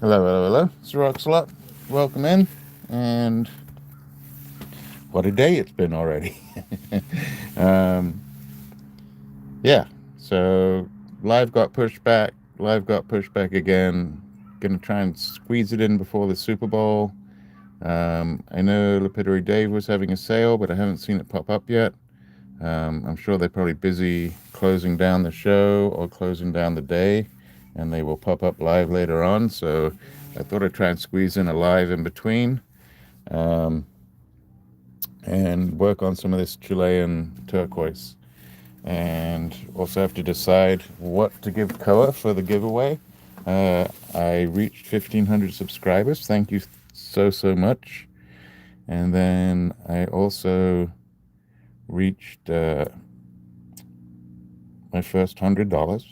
Hello, hello, hello. It's RocksAlot. Welcome in. And what a day it's been already. um, yeah, so live got pushed back. Live got pushed back again. Gonna try and squeeze it in before the Super Bowl. I know Lapidary Dave was having a sale, but I haven't seen it pop up yet. I'm sure they're probably busy closing down the show or closing down the day, and they will pop up live later on. So I thought I'd try and squeeze in a live in between, um, and work on some of this Chilean turquoise. And also have to decide what to give Koa for the giveaway. I reached 1,500 subscribers. Thank you so much. And then I also reached my first $100.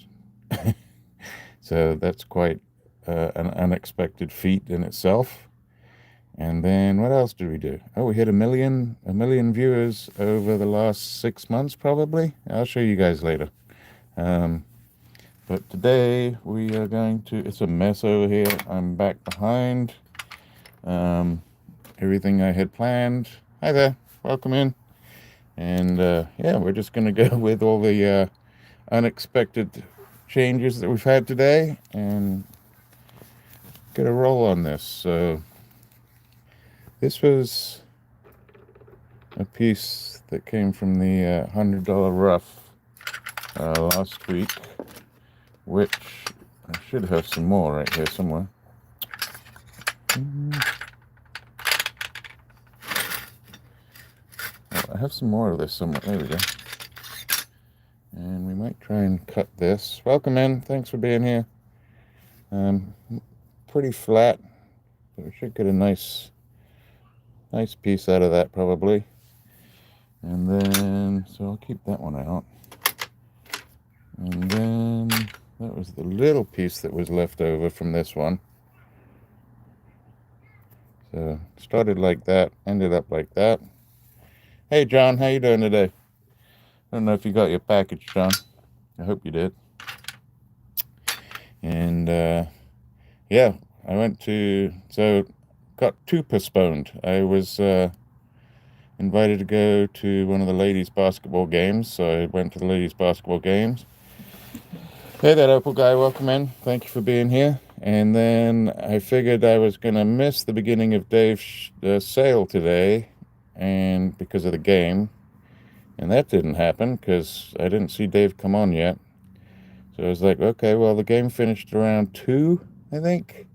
So that's quite an unexpected feat in itself. And then what else did we do? Oh, we hit a million viewers over the last 6 months, probably. I'll show you guys later. Um, but today we are going to. It's a mess over here. I'm back behind everything I had planned. Hi there, welcome in. And yeah, we're just going to go with all the unexpected changes that we've had today and get a roll on this. So this was a piece that came from the $100 rough last week, which I should have some more right here somewhere. I have some more of this somewhere. There we go. And we might try and cut this. Welcome in. Thanks for being here. Pretty flat, but we should get a nice piece out of that probably. And then, so I'll keep that one out. And then that was the little piece that was left over from this one. So started like that, ended up like that. Hey John, how you doing today? I don't know if you got your package, John. I hope you did. And yeah, I went to, so got two postponed. I was invited to go to one of the ladies' basketball games, so I went to the ladies' basketball games. Hey, that Opal guy, welcome in. Thank you for being here. And then I figured I was going to miss the beginning of Dave's sale today, and because of the game. And that didn't happen because I didn't see Dave come on yet. So I was like, okay, well, the game finished around 2, I think.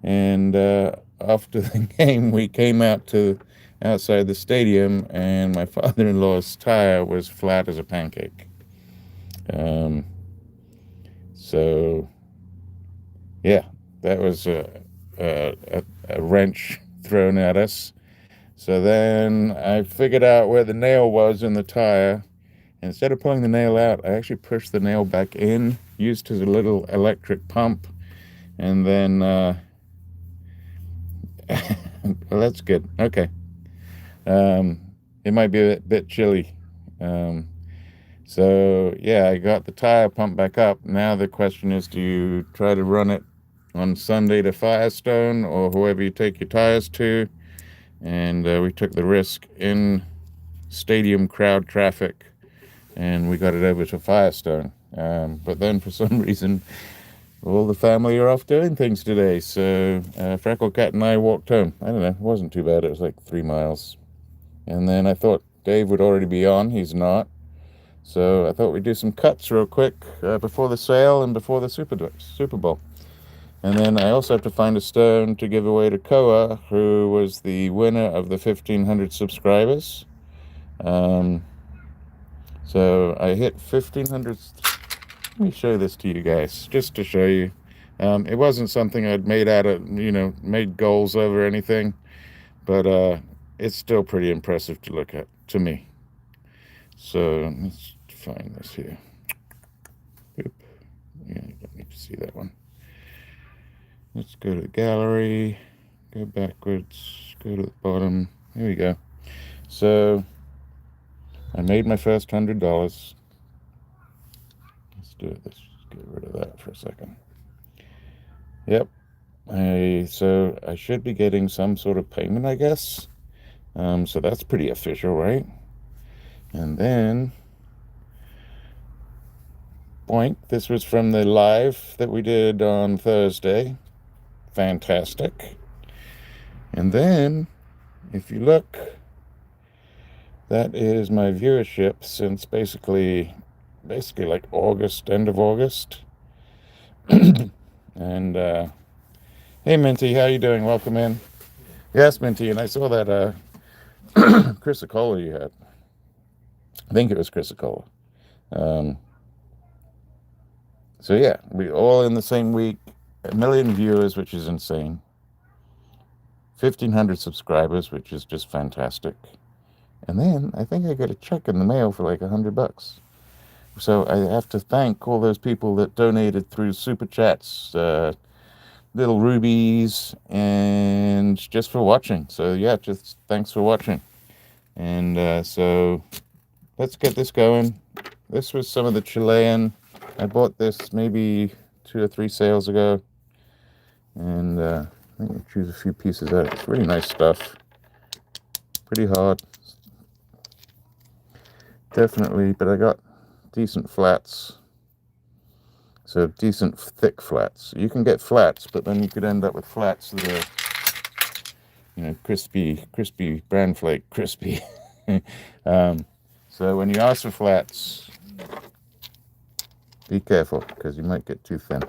And after the game, we came out to outside the stadium, and my father-in-law's tire was flat as a pancake. So yeah, that was a wrench thrown at us. So then I figured out where the nail was in the tire. And instead of pulling the nail out, I actually pushed the nail back in, used as a little electric pump, and then well, that's good. Okay. It might be a bit chilly. So yeah, I got the tire pumped back up. Now the question is, do you try to run it on Sunday to Firestone or whoever you take your tires to? And we took the risk in stadium crowd traffic, and we got it over to Firestone. But then for some reason, all the family are off doing things today. So Freckle Cat and I walked home. I don't know, it wasn't too bad. It was like 3 miles. And then I thought Dave would already be on. He's not. So I thought we'd do some cuts real quick before the sale and before the Super Bowl. And then I also have to find a stone to give away to Koa, who was the winner of the 1,500 subscribers. So I hit 1,500. Let me show this to you guys, just to show you. It wasn't something I'd made out of, made goals over anything, but it's still pretty impressive to look at, to me. So let's find this here. Oop. Yeah, you don't need to see that one. Let's go to the gallery, go backwards, go to the bottom. Here we go. So I made my first $100. Let's do it. Let's get rid of that for a second. Yep. So I should be getting some sort of payment, I guess. So that's pretty official, right? And then, boink, this was from the live that we did on Thursday. Fantastic. And then, if you look, that is my viewership since basically like August, end of August. And hey, Minty, how you doing? Welcome in. Yes, Minty, and I saw that Chrysocolla you had. I think it was Chrysocolla. So yeah, we all in the same week, 1 million viewers, which is insane. 1,500 subscribers, which is just fantastic. And then I think I got a check in the mail for like $100. So I have to thank all those people that donated through super chats, little rubies, and just for watching. So yeah, just thanks for watching. And so let's get this going. This was some of the Chilean. I bought this maybe 2 or 3 sales ago. And I think I'll choose a few pieces out. It's really nice stuff. Pretty hard. Definitely, but I got decent flats. So decent thick flats. You can get flats, but then you could end up with flats that are, crispy, bran flake, crispy. So when you ask for flats, be careful, because you might get too thin.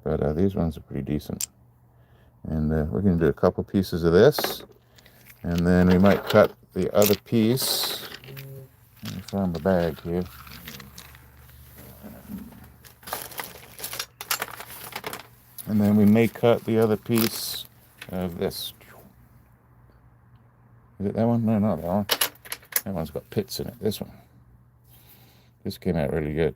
But these ones are pretty decent. And we're going to do a couple pieces of this. And then we might cut the other piece. Let me find the bag here. And then we may cut the other piece of this. Is it that one? No, not that one. That one's got pits in it. This one. This came out really good.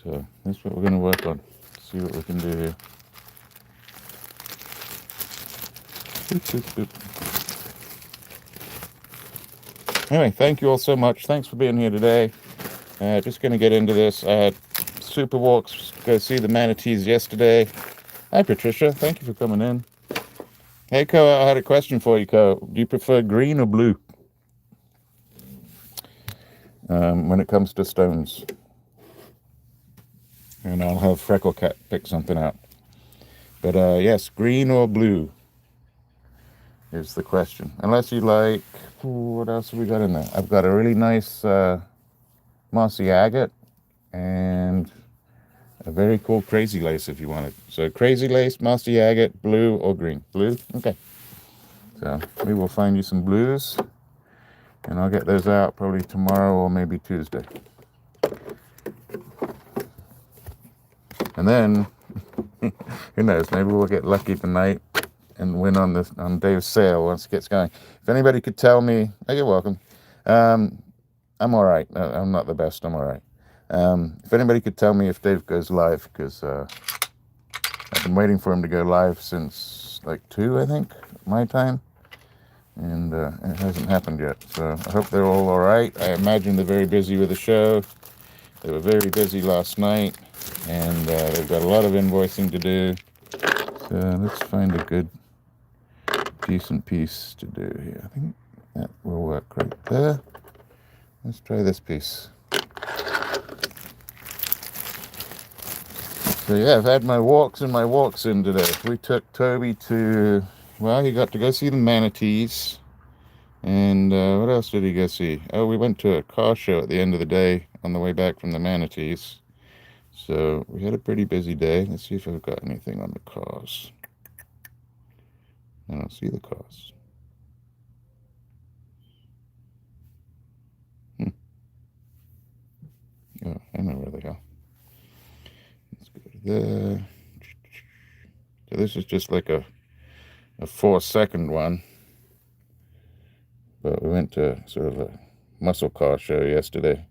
So that's what we're going to work on. See what we can do here. Anyway, thank you all so much. Thanks for being here today. Just going to get into this. I had super walks, go see the manatees yesterday. Hi, Patricia. Thank you for coming in. Hey, Ko, I had a question for you, Ko. Do you prefer green or blue when it comes to stones? And I'll have Freckle Cat pick something out. But yes, green or blue is the question. Unless you like, what else have we got in there? I've got a really nice mossy agate and a very cool crazy lace if you want it. So crazy lace, mossy agate, blue or green? Blue? Okay. So we will find you some blues, and I'll get those out probably tomorrow or maybe Tuesday. And then, who knows, maybe we'll get lucky tonight and win on Dave's sale once it gets going. If anybody could tell me, oh, you're welcome. I'm all right. I'm not the best. I'm all right. If anybody could tell me if Dave goes live, because I've been waiting for him to go live since like 2, I think, my time. And it hasn't happened yet. So I hope they're all right. I imagine they're very busy with the show. They were very busy last night. And they've got a lot of invoicing to do. So let's find a good, decent piece to do here. I think that will work right there. Let's try this piece. So yeah, I've had my walks in today. We took Toby to, well, he got to go see the manatees. And what else did he go see? Oh, we went to a car show at the end of the day on the way back from the manatees. So we had a pretty busy day. Let's see if I've got anything on the cars. I don't see the cars. Oh, I know where they are. Let's go to there. So this is just like a 4-second one. But we went to sort of a muscle car show yesterday.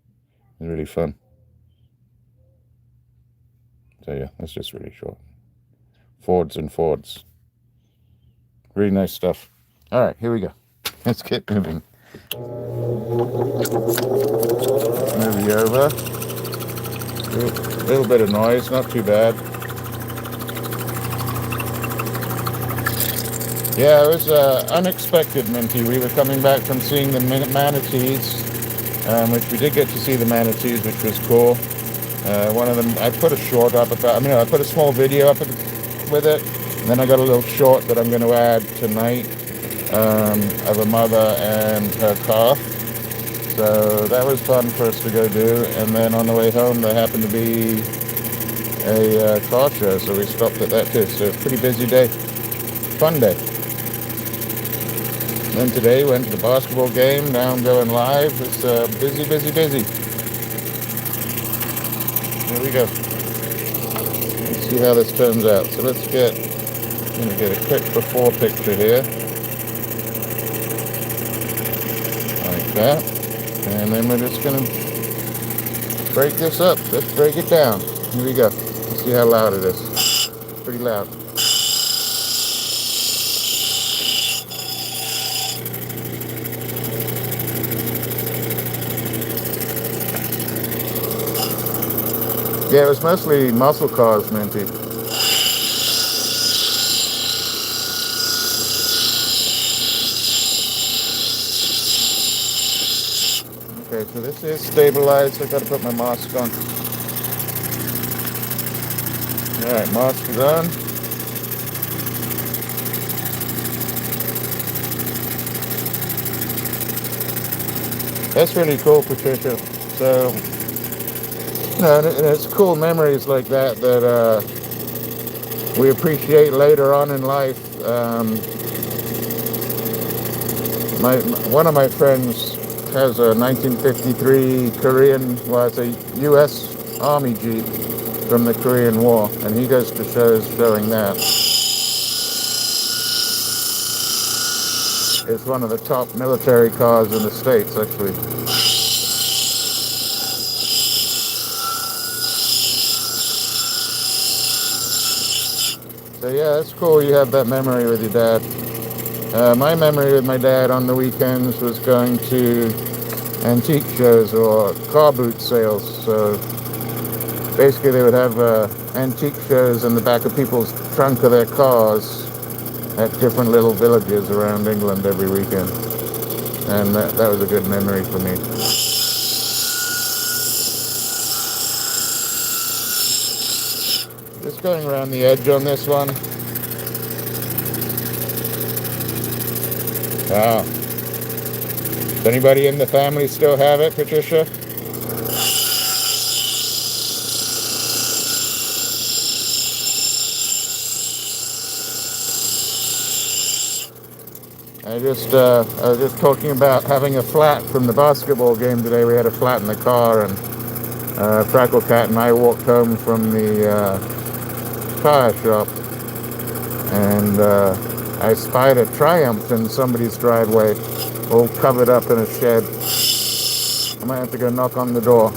It was really fun. So yeah, that's just really short. Fords and Fords. Really nice stuff. All right, here we go. Let's get moving. Move you over. A little bit of noise, not too bad. Yeah, it was unexpected, Minty. We were coming back from seeing the manatees, which we did get to see the manatees, which was cool. One of them, I put a short up about, I put a small video up with it. And then I got a little short that I'm going to add tonight of a mother and her calf. So that was fun for us to go do. And then on the way home, there happened to be a car show, so we stopped at that too. So pretty busy day, fun day. Then today went to the basketball game. Now I'm going live. It's busy, busy, busy. Here we go. Let's see how this turns out. So let's I'm going to get a quick before picture here. Like that. And then we're just going to break this up. Let's break it down. Here we go. Let's see how loud it is. Pretty loud. Yeah, it was mostly muscle cars, Minty. Okay, so this is stabilized. I gotta put my mask on. Alright, mask is on. That's really cool, Patricia. So, and it's cool memories like that we appreciate later on in life. One of my friends has a 1953 it's a U.S. Army Jeep from the Korean War, and he goes to shows showing that. It's one of the top military cars in the States, actually. So yeah, that's cool you have that memory with your dad. My memory with my dad on the weekends was going to antique shows or car boot sales. So basically they would have antique shows in the back of people's trunk of their cars at different little villages around England every weekend. And that was a good memory for me. Just going around the edge on this one. Wow. Does anybody in the family still have it, Patricia? I was just talking about having a flat from the basketball game today. We had a flat in the car, and Crackle Cat and I walked home from the tire shop, and I spied a Triumph in somebody's driveway, all covered up in a shed. I might have to go knock on the door.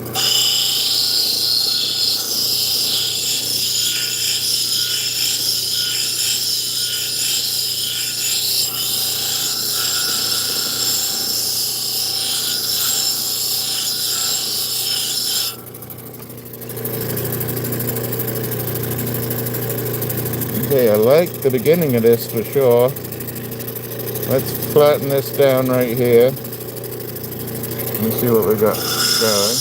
Okay, I like the beginning of this for sure. Let's flatten this down right here. Let me see what we got going.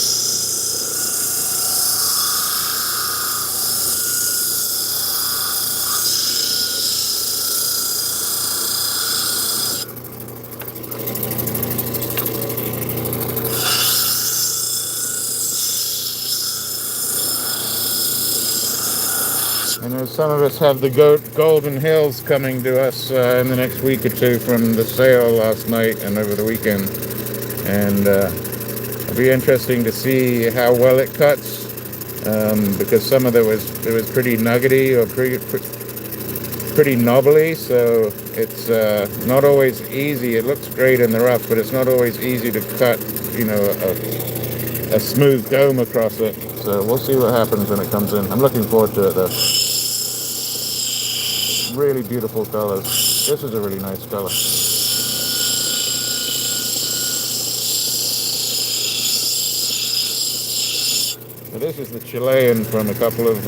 And some of us have the Golden Hills coming to us in the next week or two from the sale last night and over the weekend. And it'll be interesting to see how well it cuts, because some of it was pretty nuggety or pretty knobbly, so it's not always easy. It looks great in the rough, but it's not always easy to cut, a smooth dome across it. So we'll see what happens when it comes in. I'm looking forward to it though. Really beautiful colors. This is a really nice color. So this is the Chilean from a couple of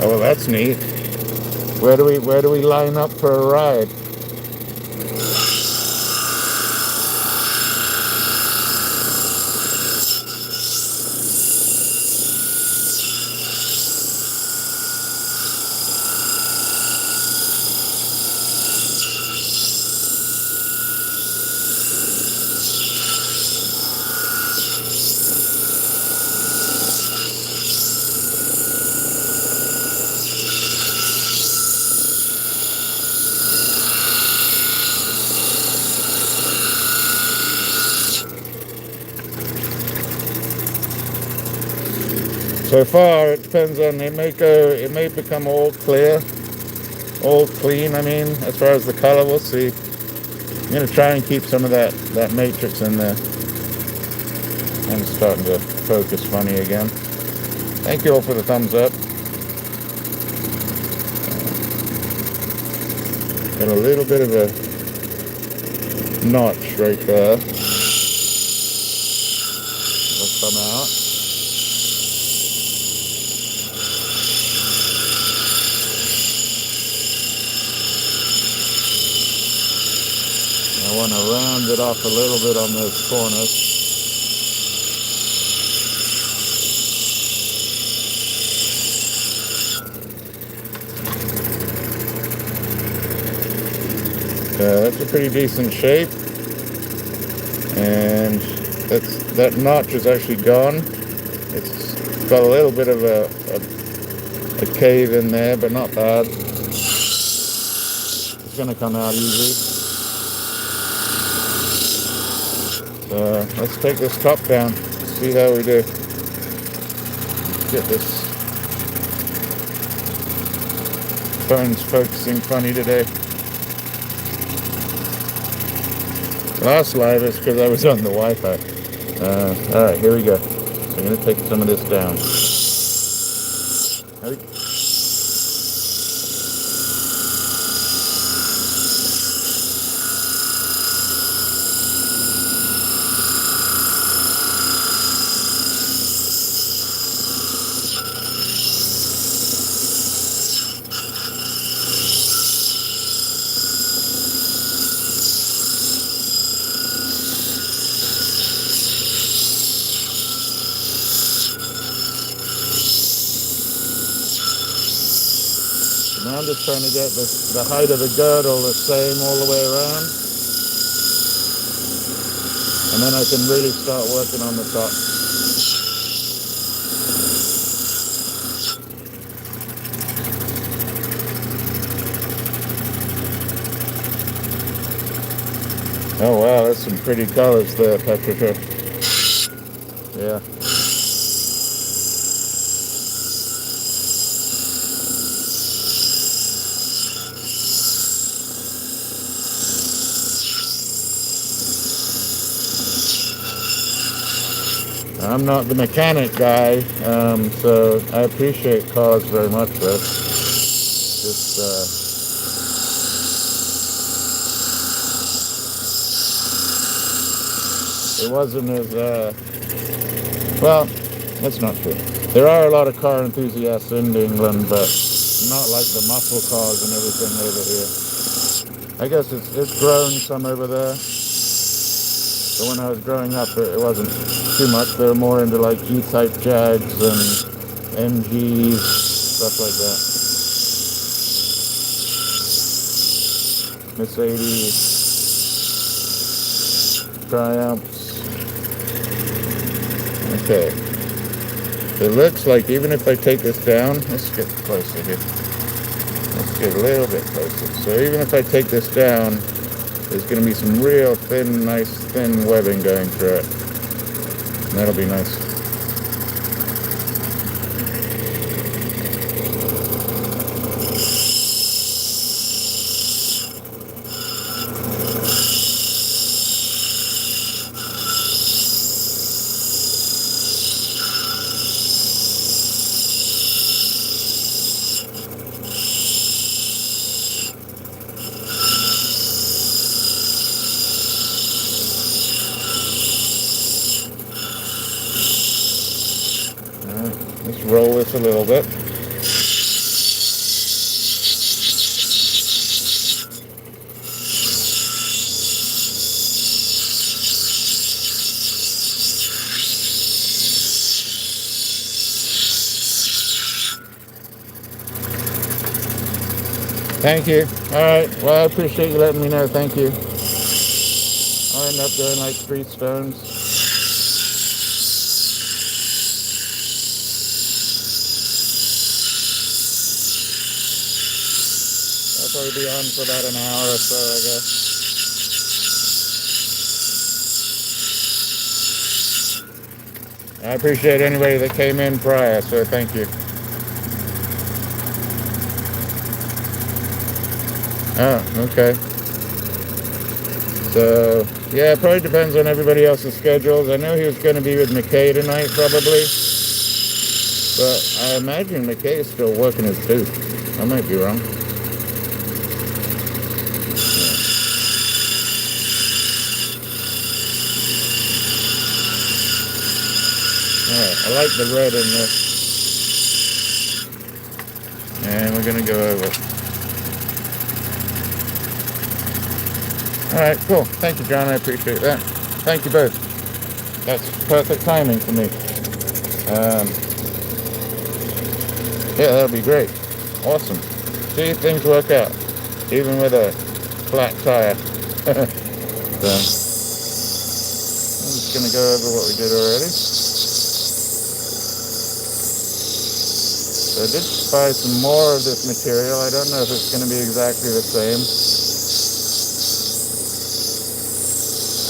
Oh, well, that's neat. Where do we line up for a ride? So far, it depends on, it may become all clear, all clean, I mean, as far as the color, we'll see. I'm going to try and keep some of that matrix in there. And it's starting to focus funny again. Thank you all for the thumbs up. Got a little bit of a notch right there. Will come out. I want to round it off a little bit on those corners. That's a pretty decent shape, and that notch is actually gone. It's got a little bit of a cave in there, but not bad. It's going to come out easy. So let's take this top down, see how we do. Get this. Phone's focusing funny today. Last live is because I was on the Wi-Fi. Alright, here we go. So I'm going to take some of this down. Now I'm just trying to get the height of the girdle the same all the way around. And then I can really start working on the top. Oh wow, that's some pretty colors there, Patricia. Yeah. I'm not the mechanic guy, so I appreciate cars very much, though. Just, it wasn't as, well, that's not true. There are a lot of car enthusiasts in England, but not like the muscle cars and everything over here. I guess it's grown some over there. But when I was growing up, it wasn't too much. They were more into like E-type Jags and MGs, stuff like that. Mercedes, Triumphs. Okay. It looks like even if I take this down, let's get closer here. Let's get a little bit closer. So even if I take this down, there's going to be some real thin, nice thin webbing going through it. And that'll be nice. Let's roll this a little bit. Thank you. All right. Well, I appreciate you letting me know. Thank you. I'll end up doing like 3 stones. I'll probably be on for about an hour or so, I guess. I appreciate anybody that came in prior, so thank you. Oh, okay. So, yeah, it probably depends on everybody else's schedules. I know he was going to be with McKay tonight, probably. But I imagine McKay is still working his tooth. I might be wrong. Alright, I like the red in this. And we're going to go over. Alright, cool. Thank you, John. I appreciate that. Thank you both. That's perfect timing for me. Yeah, that'll be great. Awesome. See if things work out. Even with a flat tire. So, I'm just going to go over what we did already. So I did buy some more of this material. I don't know if it's going to be exactly the same.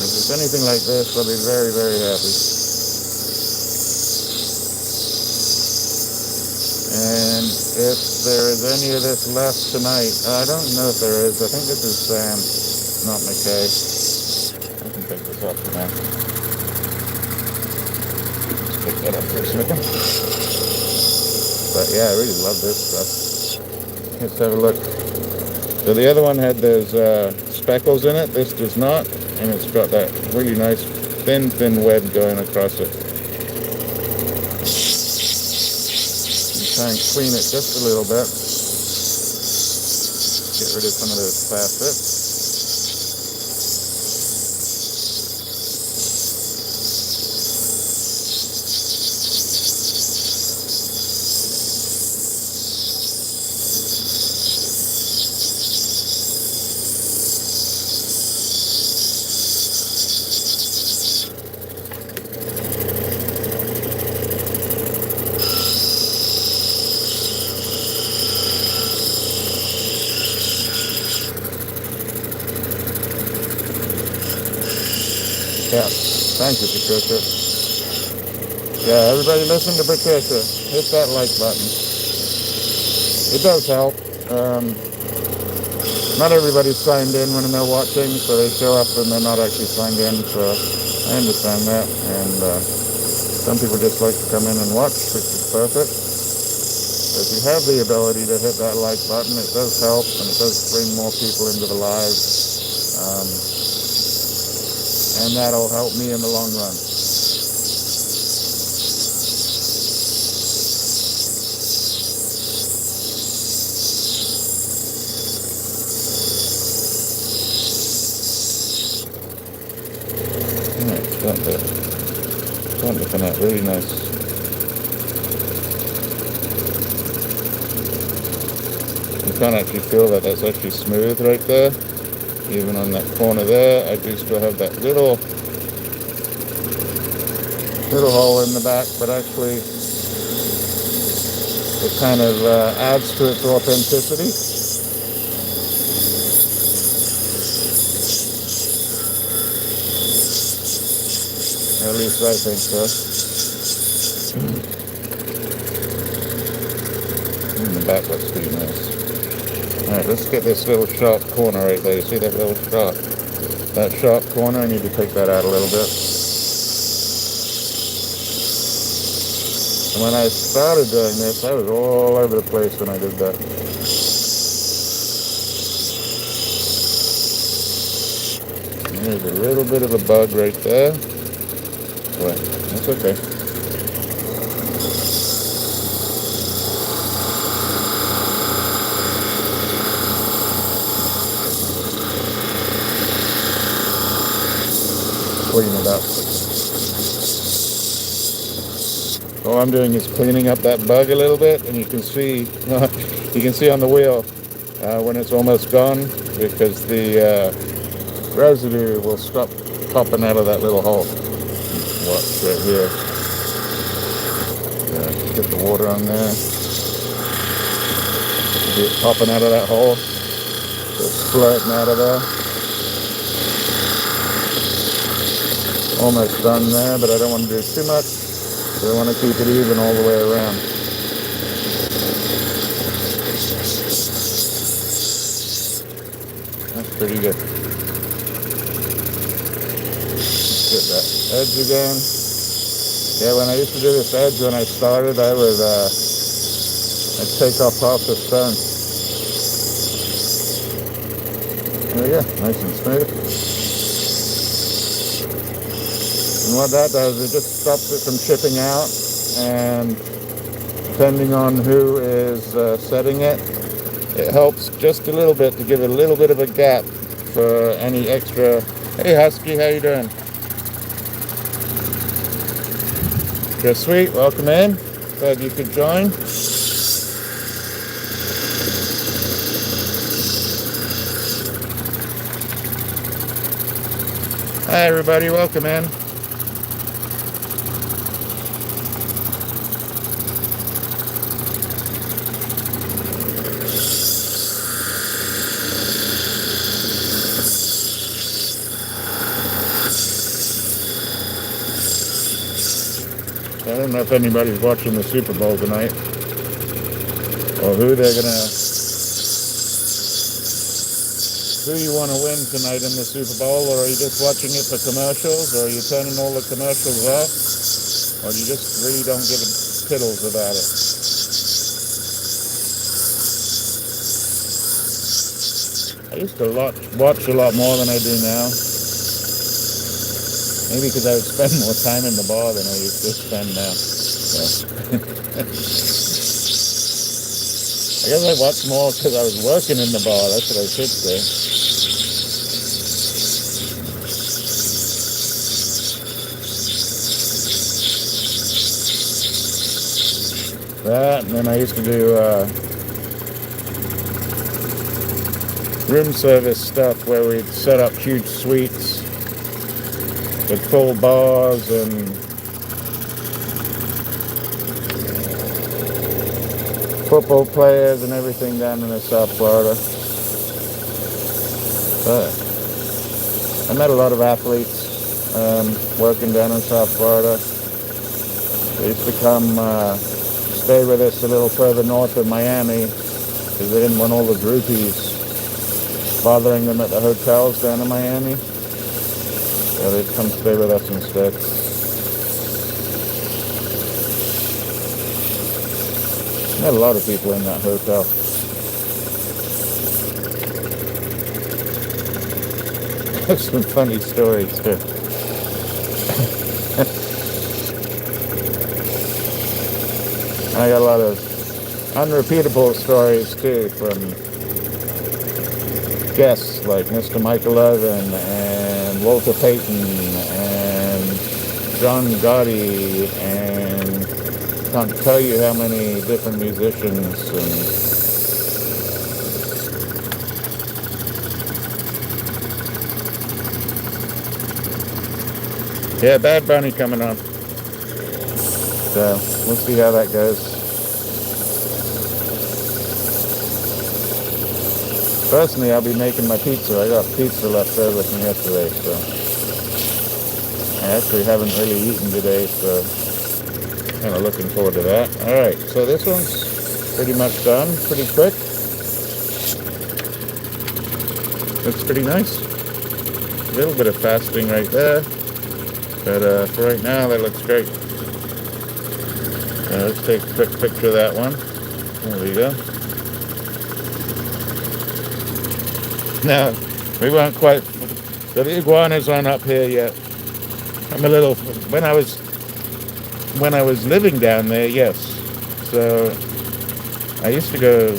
If it's anything like this, I'll be very, very happy. And if there is any of this left tonight, I don't know if there is. I think this is Sam, not McKay. I can pick this up for now. Let's pick that up for a second. But yeah, I really love this stuff. Let's have a look. So the other one had those speckles in it. This does not. And it's got that really nice thin web going across it. Try and clean it just a little bit. Get rid of some of those facets. Yeah, thank you, Patricia. Yeah, everybody listen to Patricia. Hit that like button. It does help. Not everybody's signed in when they're watching, so they show up and they're not actually signed in, so I understand that. And some people just like to come in and watch, which is perfect. If you have the ability to hit that like button, it does help, and it does bring more people into the live. And that'll help me in the long run. Yeah, it's looking at really nice. You can't actually feel that that's actually smooth right there. Even on that corner there, I do still have that little hole in the back, but actually it kind of adds to its authenticity. At least I think so. The back looks pretty nice. Alright, let's get this little sharp corner right there. You see that little that sharp corner? I need to take that out a little bit. And when I started doing this, I was all over the place when I did that. And there's a little bit of a bug right there. But that's okay. Clean it up. All I'm doing is cleaning up that bug a little bit, and you can see on the wheel when it's almost gone, because the residue will stop popping out of that little hole. Watch right here. Get the water on there. See it popping out of that hole. Just flirting out of there. Almost done there, but I don't want to do too much. I want to keep it even all the way around. That's pretty good. Get that edge again. Yeah, when I used to do this edge when I started, I'd take off half the stone. There we go, nice and smooth. And what that does, it just stops it from chipping out, and depending on who is setting it, it helps just a little bit to give it a little bit of a gap for any extra. Hey Husky, how you doing? Good, sweet, welcome in. Glad you could join. Hi everybody, welcome in. I don't know if anybody's watching the Super Bowl tonight, or who you want to win tonight in the Super Bowl, or are you just watching it for commercials, or are you turning all the commercials off, or you just really don't give a piddles about it? I used to watch a lot more than I do now. Maybe because I would spend more time in the bar than I used to spend now. So. I guess I watched more because I was working in the bar. That's what I should say. That, and then I used to do room service stuff where we'd set up huge suites with full bars and football players and everything down in South Florida. But I met a lot of athletes working down in South Florida. They used to come stay with us a little further north of Miami because they didn't want all the groupies bothering them at the hotels down in Miami. So they'd come stay with us instead. Met a lot of people in that hotel. Some funny stories too. I got a lot of unrepeatable stories too from guests like Mr. Michael Irvin and Walter Payton and John Gotti, and can't tell you how many different musicians. And yeah, Bad Bunny coming on. So we'll see how that goes. Personally, I'll be making my pizza. I got pizza left over from yesterday, so I actually haven't really eaten today, so kind of looking forward to that. All right, so this one's pretty much done, pretty quick. Looks pretty nice. A little bit of fasting right there, but for right now, that looks great. Let's take a quick picture of that one. There we go. Now, we weren't quite, the iguanas aren't up here yet. I'm a little, when I was living down there, yes. So I used to go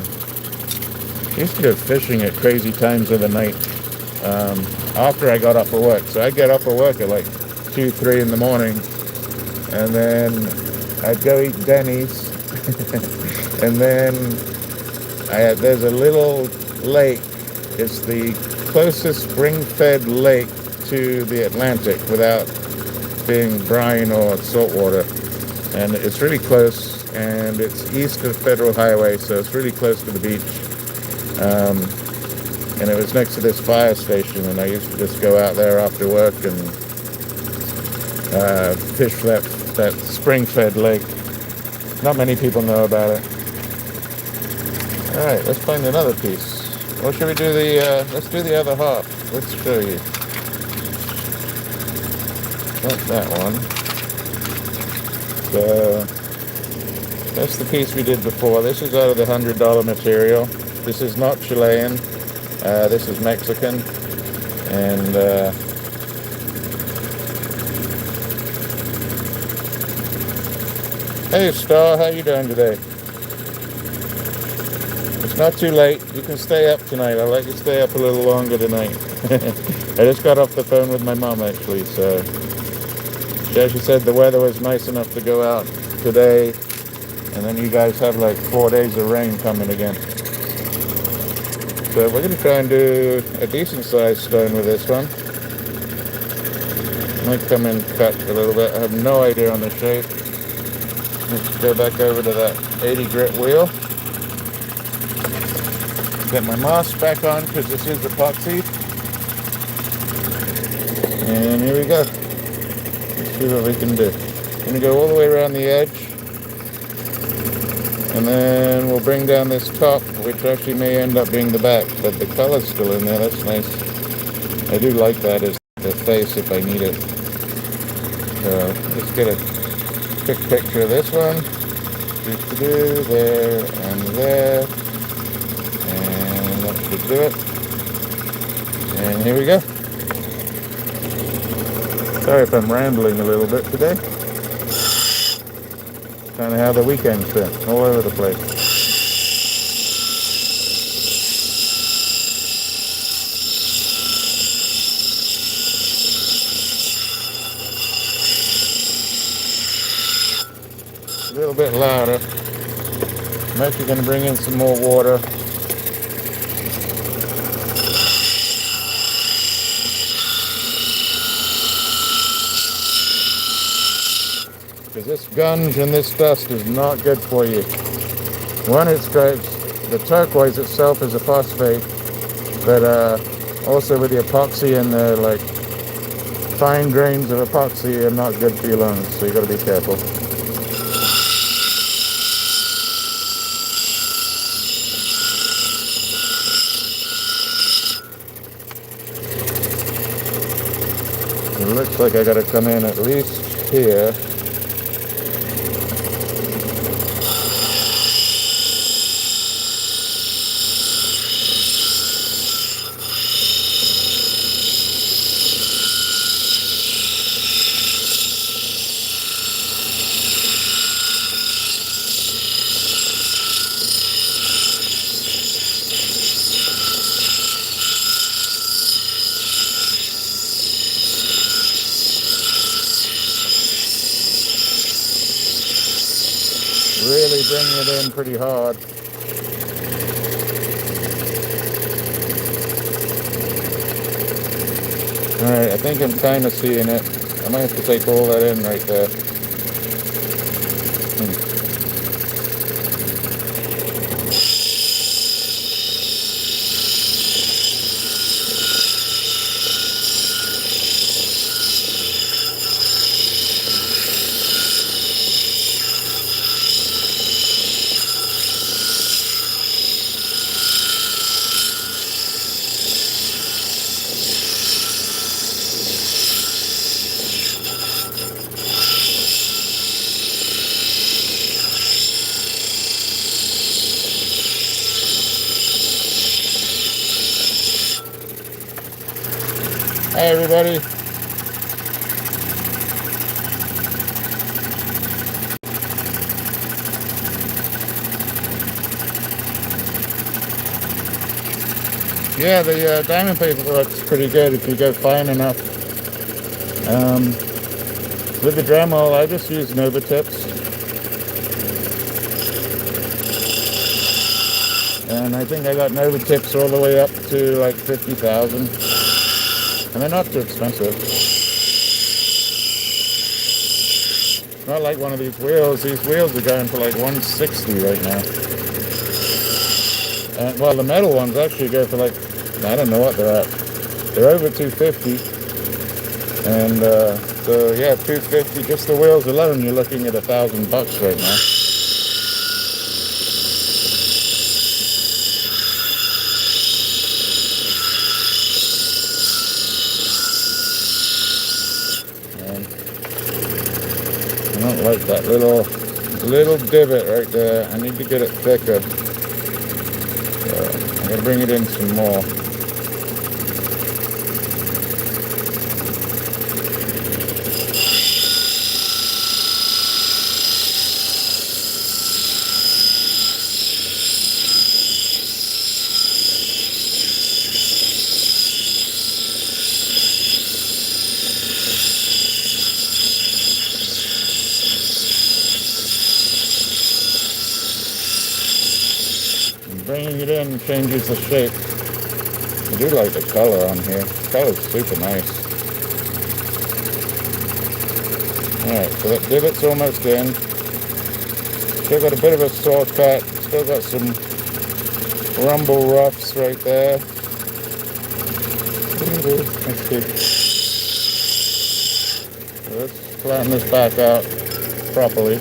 fishing at crazy times of the night after I got off of work. So I'd get off of work at like 2, 3 in the morning, and then I'd go eat Denny's, and then there's a little Lake is the closest spring-fed lake to the Atlantic without being brine or salt water. And it's really close, and it's east of Federal Highway, so it's really close to the beach. And it was next to this fire station, and I used to just go out there after work and fish that spring-fed lake. Not many people know about it. All right, let's find another piece. Or should we do let's do the other half. Let's show you. That's that one. So, that's the piece we did before. This is out of the $100 material. This is not Chilean. This is Mexican. And, hey, Star, how you doing today? It's not too late. You can stay up tonight. I'll let you stay up a little longer tonight. I just got off the phone with my mom, actually, so she said the weather was nice enough to go out today, and then you guys have like 4 days of rain coming again. So we're going to try and do a decent sized stone with this one. Might come in cut a little bit. I have no idea on the shape. Let's go back over to that 80 grit wheel. Get my mask back on because this is epoxy. And here we go. Let's see what we can do. I'm going to go all the way around the edge. And then we'll bring down this top, which actually may end up being the back. But the color's still in there. That's nice. I do like that as the face if I need it. So let's get a quick picture of this one. There and there. And that should do it. And here we go. Sorry if I'm rambling a little bit today. Kind of how the weekend's been, all over the place. A little bit louder. I'm actually going to bring in some more water. Because this gunge and this dust is not good for you. One, the turquoise itself is a phosphate, but also with the epoxy and the like fine grains of epoxy are not good for your lungs, so you got to be careful. It looks like I got to come in at least here. Really bringing it in pretty hard. Alright, I think I'm kind of seeing it. I might have to take all that in right there. Hi everybody. Yeah, the diamond paper looks pretty good if you go fine enough. With the Dremel, I just use Nova tips. And I think I got Nova tips all the way up to like 50,000. And they're not too expensive. It's not like one of these wheels. These wheels are going for like 160 right now. And well, the metal ones actually go for like, I don't know what they're at. They're over 250. And so yeah, 250, just the wheels alone, you're looking at $1,000 right now. And I don't like that little divot right there. I need to get it thicker. So I'm gonna bring it in some more. Bringing it in changes the shape. I do like the color on here. The color's super nice. Alright, so that divot's almost in. Still got a bit of a saw cut. Still got some rumble roughs right there. Let's see. So let's flatten this back out properly.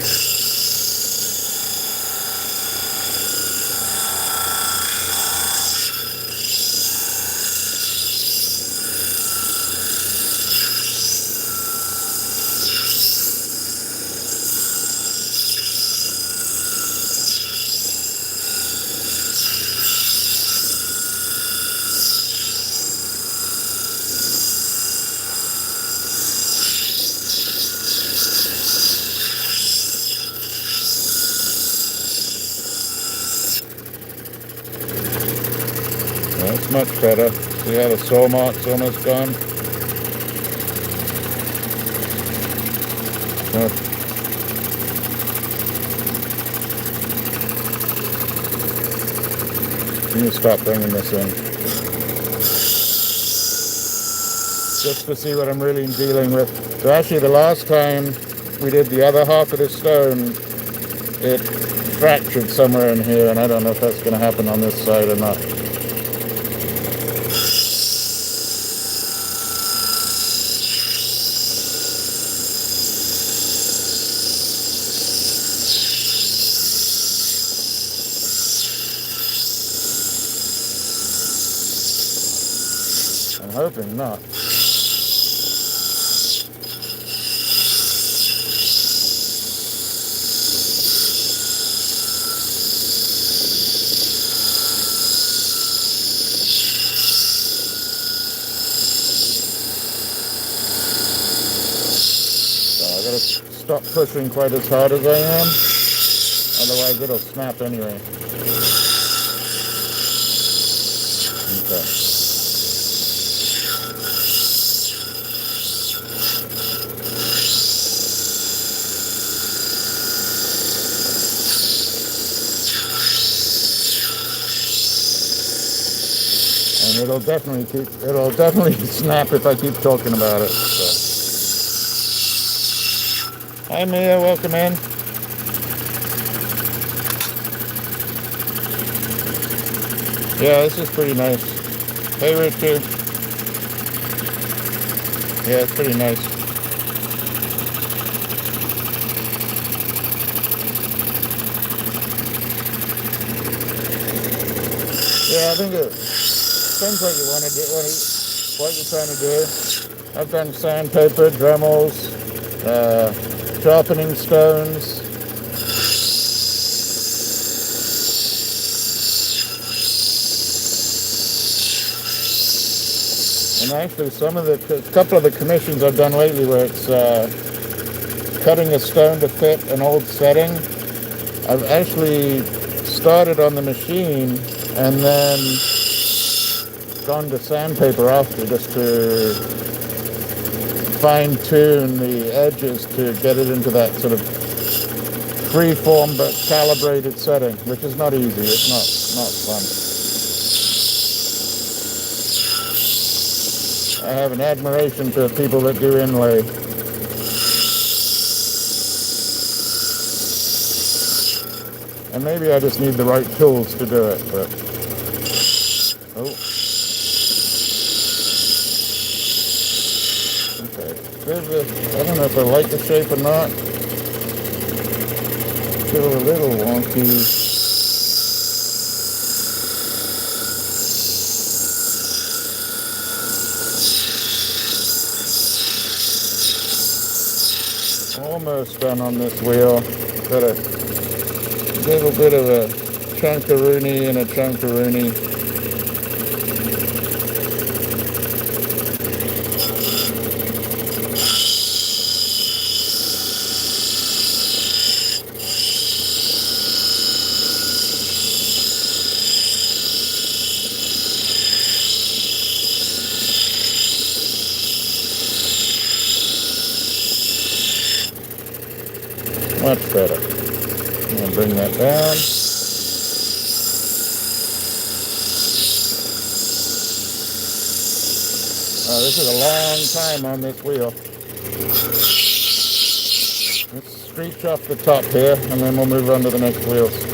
That's much better. See how the saw mark's almost gone? Oh. I'm gonna stop bringing this in. Just to see what I'm really dealing with. So actually the last time we did the other half of the stone, it fractured somewhere in here, and I don't know if that's going to happen on this side or not. I'm hoping not. I gotta stop pushing quite as hard as I am, otherwise it'll snap anyway. Okay. And it'll definitely snap if I keep talking about it. So. Hi Mia, welcome in. Yeah, this is pretty nice. Hey Richard. Yeah, it's pretty nice. Yeah, I think it depends what you want to do, what you're trying to do. I've done sandpaper, Dremels, sharpening stones. And actually a couple of the commissions I've done lately where it's cutting a stone to fit an old setting, I've actually started on the machine and then gone to sandpaper after just to fine tune the edges to get it into that sort of freeform but calibrated setting, which is not easy. It's not fun. I have an admiration for people that do inlay. And maybe I just need the right tools to do it, but oh. Okay. I don't know if I like the shape or not. Still a little wonky. Almost done on this wheel. Got a little bit of a chunkaroonie and a chunkaroonie. Much better. I'm going to bring that down. This is a long time on this wheel. Let's screech off the top here, and then we'll move on to the next wheels.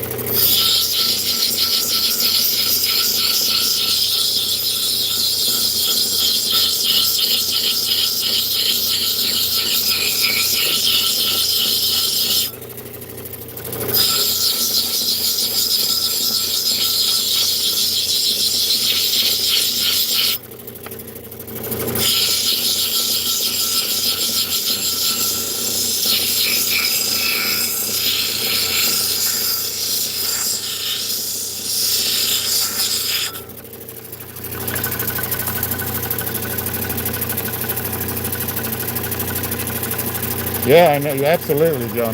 Yeah, I know, absolutely, John.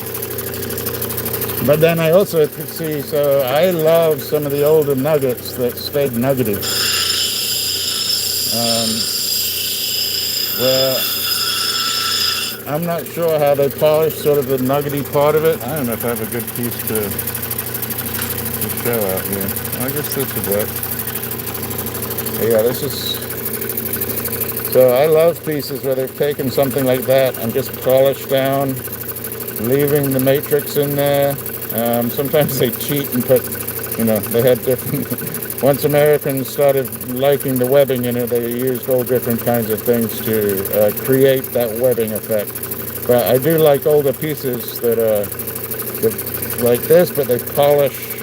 But then I also could see, so I love some of the older nuggets that stayed nuggety. Where I'm not sure how they polish sort of the nuggety part of it. I don't know if I have a good piece to show out here. I guess this would work. Yeah, this is... So I love pieces where they've taken something like that and just polished down, leaving the matrix in there. Sometimes they cheat and put, they had different... Once Americans started liking the webbing in it, they used all different kinds of things to create that webbing effect. But I do like older pieces that are like this, but they polish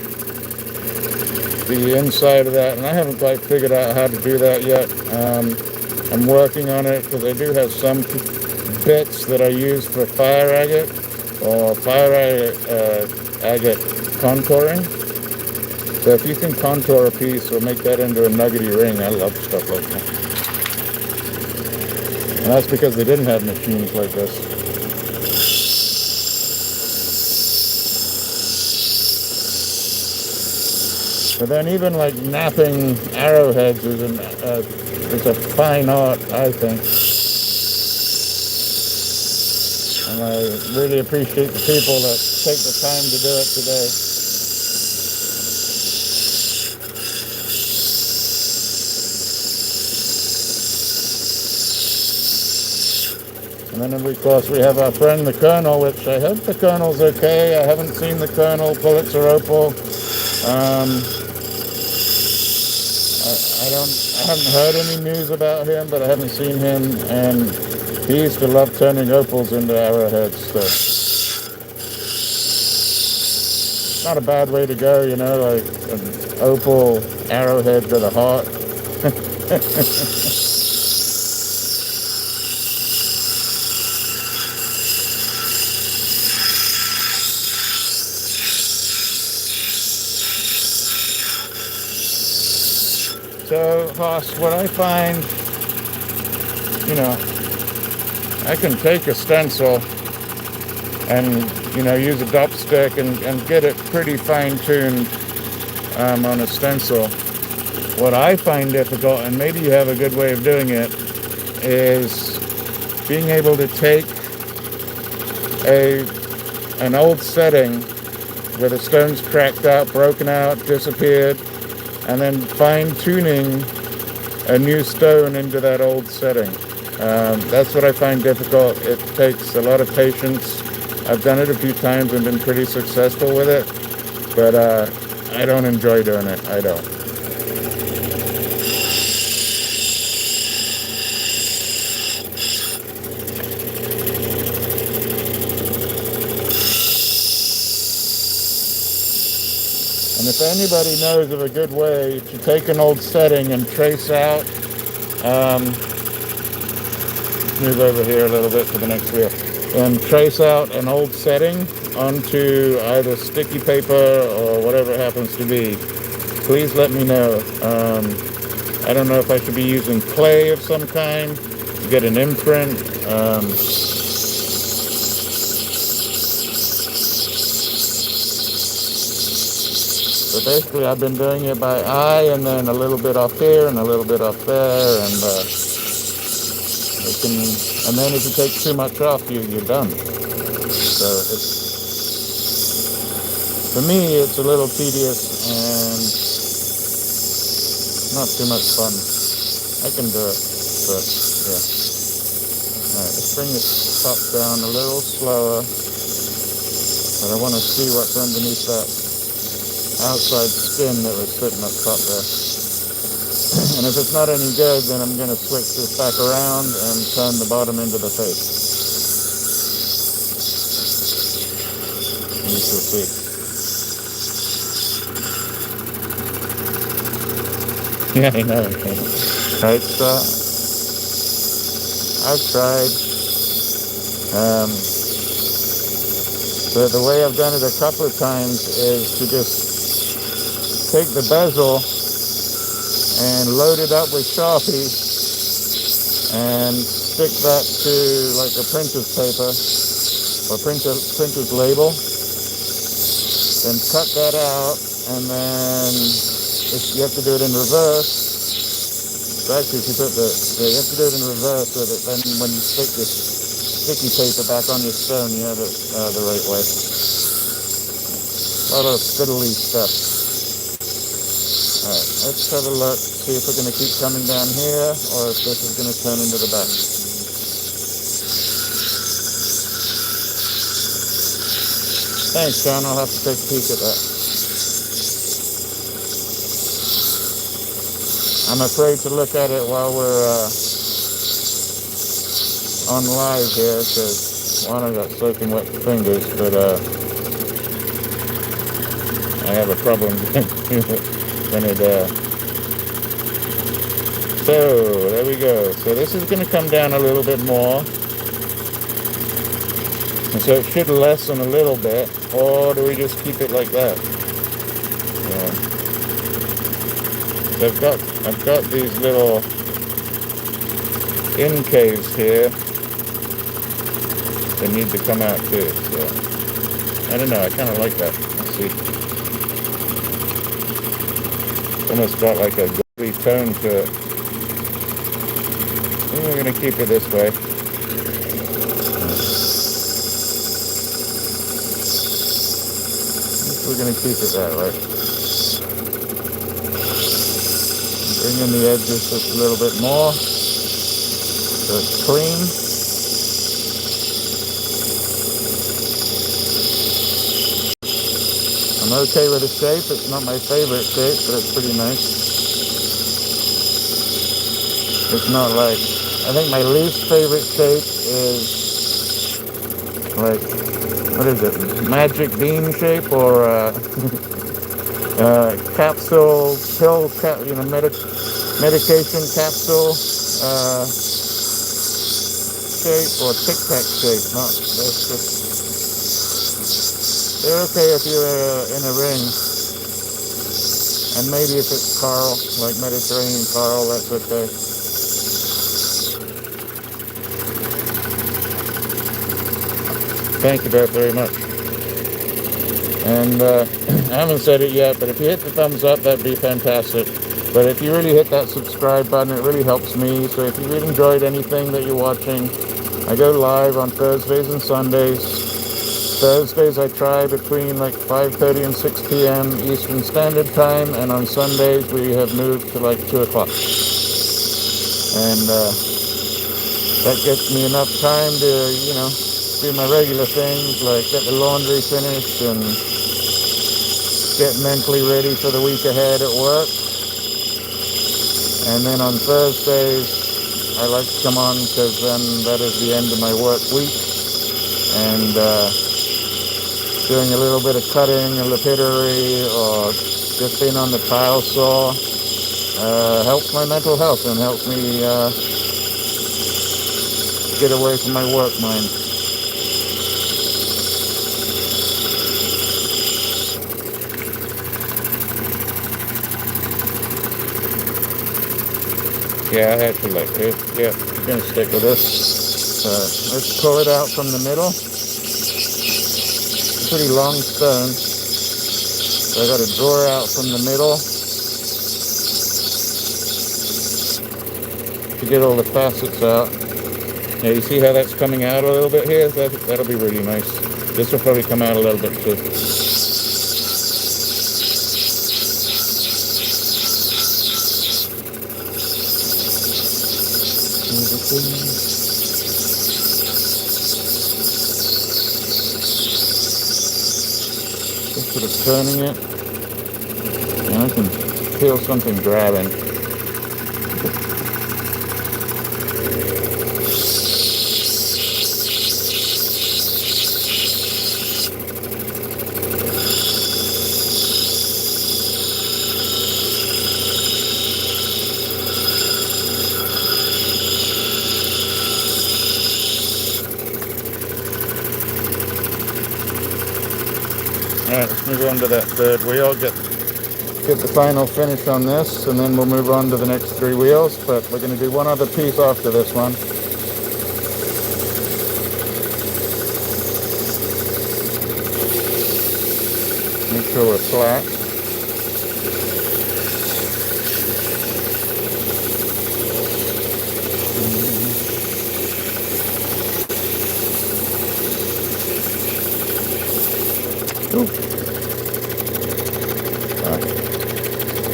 the inside of that, and I haven't quite figured out how to do that yet. I'm working on it because I do have some bits that I use for fire agate or fire agate contouring. So if you can contour a piece or make that into a nuggety ring, I love stuff like that. And that's because they didn't have machines like this. But then even like napping arrowheads is it's a fine art, I think. And I really appreciate the people that take the time to do it today. And then of course we have our friend the Colonel, which I hope the Colonel's okay. I haven't seen the Colonel Pulitzer Opal. I haven't heard any news about him, but I haven't seen him, and he used to love turning opals into arrowheads, so not a bad way to go, like an opal arrowhead with a heart. So, Haas, what I find, I can take a stencil and, use a dopstick and get it pretty fine-tuned on a stencil. What I find difficult, and maybe you have a good way of doing it, is being able to take a an old setting where the stone's cracked out, broken out, disappeared, and then fine-tuning a new stone into that old setting. That's what I find difficult. It takes a lot of patience. I've done it a few times and been pretty successful with it, but I don't enjoy doing it. I don't. And if anybody knows of a good way to take an old setting and trace out, move over here a little bit to the next wheel, and trace out an old setting onto either sticky paper or whatever it happens to be, please let me know. I don't know if I should be using clay of some kind to get an imprint. But basically I've been doing it by eye, and then a little bit off here and a little bit off there, and and then if you take too much off, you're done. So for me, it's a little tedious and not too much fun. I can do it, but yeah. Alright, let's bring this top down a little slower, but I want to see what's underneath that outside skin that was sitting up top there. And if it's not any good, then I'm going to switch this back around and turn the bottom into the face. You shall see. Yeah, I know. Right, so I've tried. So the way I've done it a couple of times is to just take the bezel and load it up with Sharpie and stick that to like a printer's paper or printer's label, then cut that out, and then you have to do it in reverse. So actually, if you put you have to do it in reverse so that then when you stick this sticky paper back on your stone, you have it the right way. A lot of fiddly stuff. Alright, let's have a look, see if we're going to keep coming down here, or if this is going to turn into the back. Thanks, John, I'll have to take a peek at that. I'm afraid to look at it while we're on live here, because one, I got soaking wet fingers, but I have a problem when it so there we go. So this is going to come down a little bit more, and so it should lessen a little bit, or do we just keep it like that? So I've got these little incaves here that need to come out too, so I don't know, I kind of like that. Let's see. Almost got like a goldie tone to it. I think we're going to keep it this way. We're going to keep it that way. Bring in the edges just a little bit more so it's clean. I'm okay with the shape. It's not my favorite shape, but it's pretty nice. It's not like, I think my least favorite shape is like, what is it, magic bean shape, or capsule, pill, medication capsule shape, or Tic Tac shape. Not, that's just, they're okay if you're in a ring, and maybe if it's Carl, like Mediterranean Carl, that's okay. Thank you both very much. And I haven't said it yet, but if you hit the thumbs up, that'd be fantastic. But if you really hit that subscribe button, it really helps me. So if you really enjoyed anything that you're watching, I go live on Thursdays and Sundays. Thursdays I try between like 5:30 and 6 p.m. Eastern Standard Time, and on Sundays we have moved to like 2 o'clock. And that gets me enough time to, do my regular things like get the laundry finished and get mentally ready for the week ahead at work. And then on Thursdays, I like to come on because then that is the end of my work week. And doing a little bit of cutting, a lapidary, or just being on the tile saw helps my mental health and helps me get away from my work mind. Yeah, I actually like it. Yeah, I'm gonna stick with this. Let's pull it out from the middle. It's a pretty long stone. So I got to draw out from the middle to get all the facets out. Now you see how that's coming out a little bit here? That'll be really nice. This will probably come out a little bit too. Just sort of turning it, and I can feel something grabbing. Alright, let's move on to that third wheel, get the final finish on this, and then we'll move on to the next 3 wheels, but we're going to do one other piece after this one. Make sure we're flat.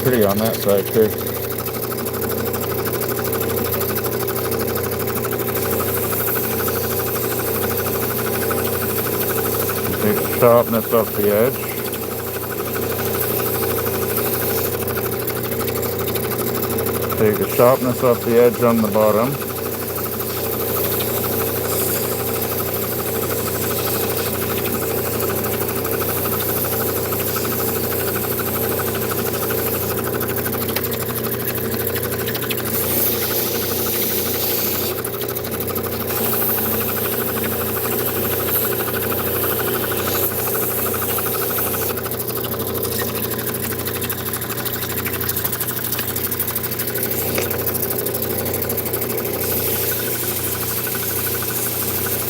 Pretty on that side too. Take the sharpness off the edge. Take the sharpness off the edge on the bottom.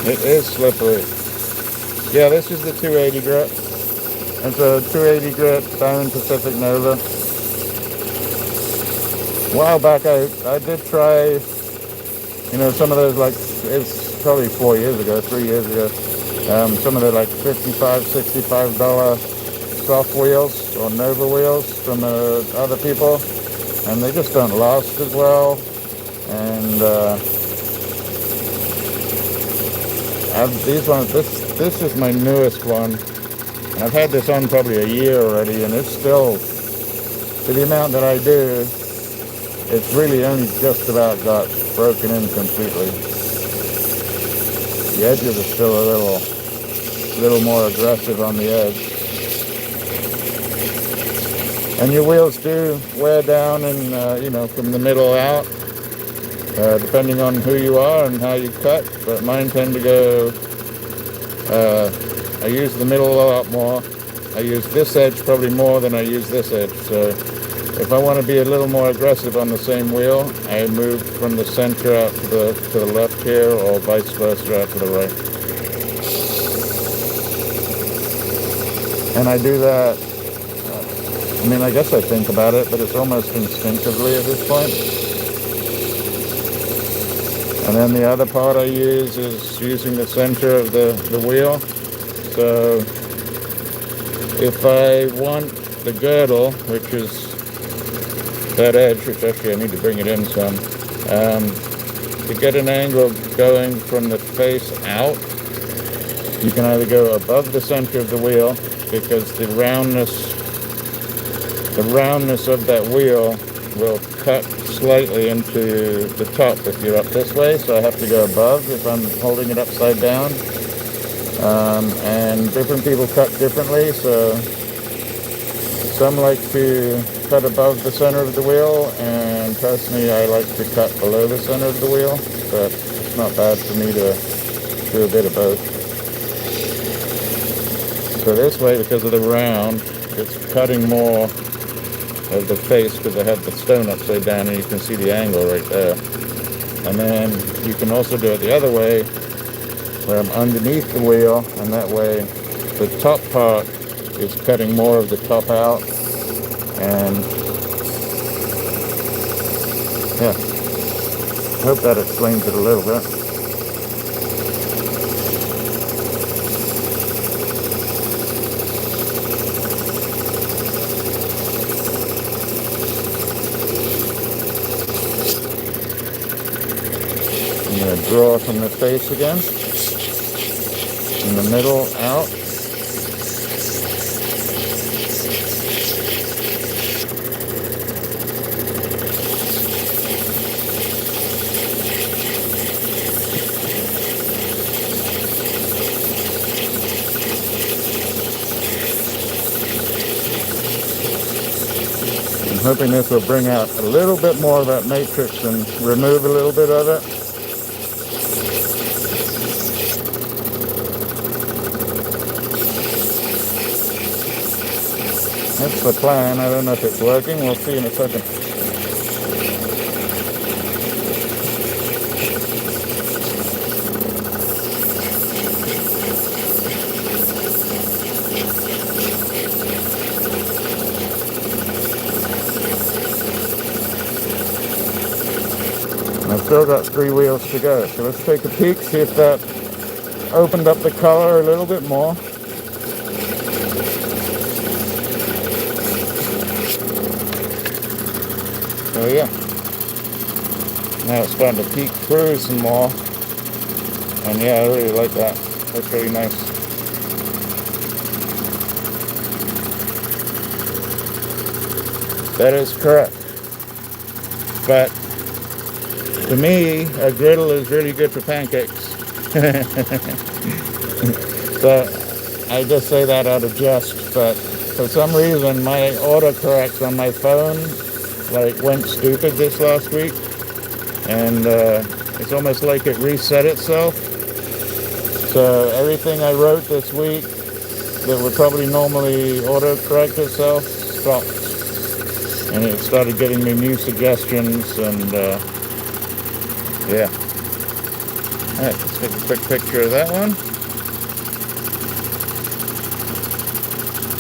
It is slippery. Yeah, this is the 280 grit. It's a 280 grit Diamond Pacific Nova. A while back I did try, some of those, like, it's probably 4 years ago, 3 years ago, some of the like $55, $65 soft wheels or Nova wheels from other people, and they just don't last as well. And these ones, this is my newest one. I've had this on probably a year already, and it's still, for the amount that I do, it's really only just about got broken in completely. The edges are still a little more aggressive on the edge. And your wheels do wear down and, from the middle out. Depending on who you are and how you cut, but mine tend to go, I use the middle a lot more. I use this edge probably more than I use this edge, so if I want to be a little more aggressive on the same wheel, I move from the center out to the left here, or vice versa out to the right. And I do that, I guess I think about it, but it's almost instinctively at this point. And then the other part I use is using the center of the wheel. So if I want the girdle, which is that edge, which actually I need to bring it in some, to get an angle going from the face out, you can either go above the center of the wheel, because the roundness of that wheel will cut slightly into the top if you're up this way, so I have to go above if I'm holding it upside down. And different people cut differently, so some like to cut above the center of the wheel, and personally I like to cut below the center of the wheel, but it's not bad for me to do a bit of both. So this way, because of the round, it's cutting more of the face because I have the stone upside down, and you can see the angle right there. And then you can also do it the other way, where I'm underneath the wheel, and that way the top part is cutting more of the top out. And yeah, I hope that explains it a little bit. I'm going to draw from the face again, in the middle out. I'm hoping this will bring out a little bit more of that matrix and remove a little bit of it. That's the plan. I don't know if it's working. We'll see in a second. I've still got 3 wheels to go. So let's take a peek, see if that opened up the color a little bit more. So yeah, now it's starting to peek through some more, and yeah, I really like that. That's really nice. That is correct. But to me, a griddle is really good for pancakes. So I just say that out of jest, but for some reason my autocorrect on my phone went stupid this last week, and it's almost like it reset itself. So everything I wrote this week that would probably normally autocorrect itself stopped, and it started getting me new suggestions, and yeah. Alright, let's take a quick picture of that one.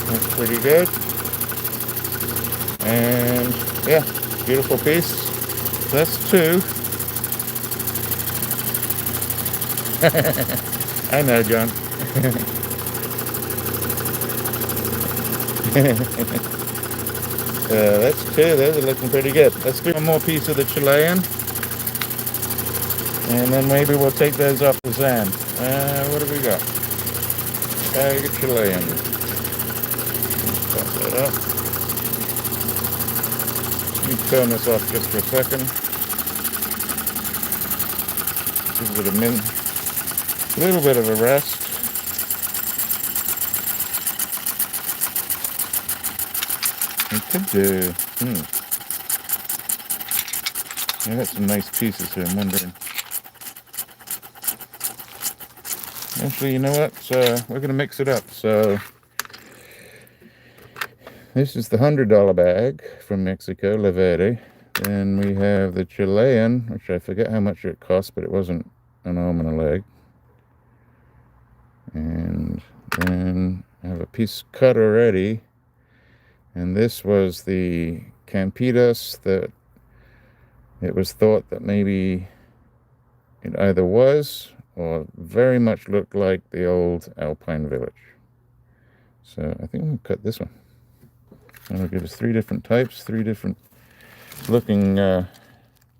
That's pretty good. And yeah, beautiful piece. That's 2. I know, John. That's 2. Those are looking pretty good. Let's do one more piece of the Chilean, and then maybe we'll take those off the sand. What have we got? Bag of Chilean. Pop that up. Let me turn this off just for a second. Give it a little bit of a rest. We could do. I got some nice pieces here. I'm wondering. Actually, you know what? We're going to mix it up. So this is the $100 bag from Mexico, La Verde. And we have the Chilean, which I forget how much it cost, but it wasn't an arm and a leg. And then I have a piece cut already. And this was the Campitas that it was thought that maybe it either was or very much look like the old Alpine village. So I think we'll cut this one. And it'll give us 3 different types, 3 different looking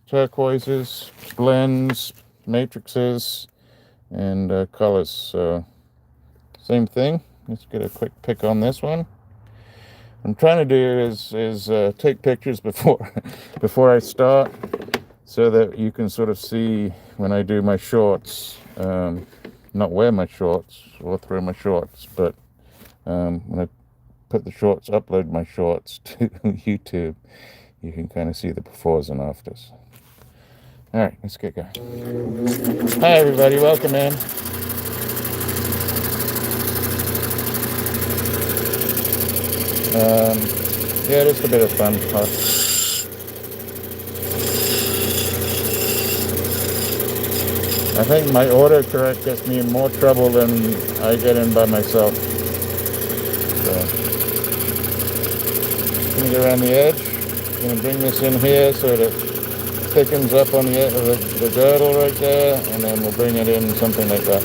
turquoises, blends, matrices, and colors. So same thing. Let's get a quick pick on this one. What I'm trying to do is take pictures before before I start, so that you can sort of see when I do my shorts, not wear my shorts or throw my shorts, but when I put the shorts, upload my shorts to YouTube, you can kind of see the befores and afters. All right, let's get going. Hi everybody, welcome in. Yeah, just a bit of fun. I think my autocorrect gets me in more trouble than I get in by myself. So, gonna go around the edge. Gonna bring this in here so that it thickens up on the edge of the girdle right there, and then we'll bring it in something like that.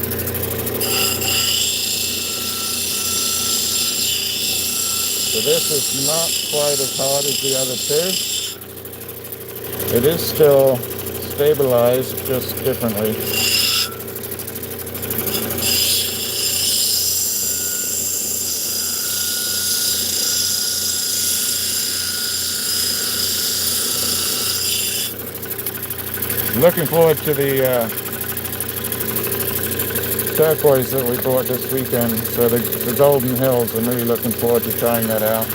So this is not quite as hard as the other two. It is still stabilized, just differently. Looking forward to the turquoise that we bought this weekend. So the Golden Hills, I'm really looking forward to trying that out.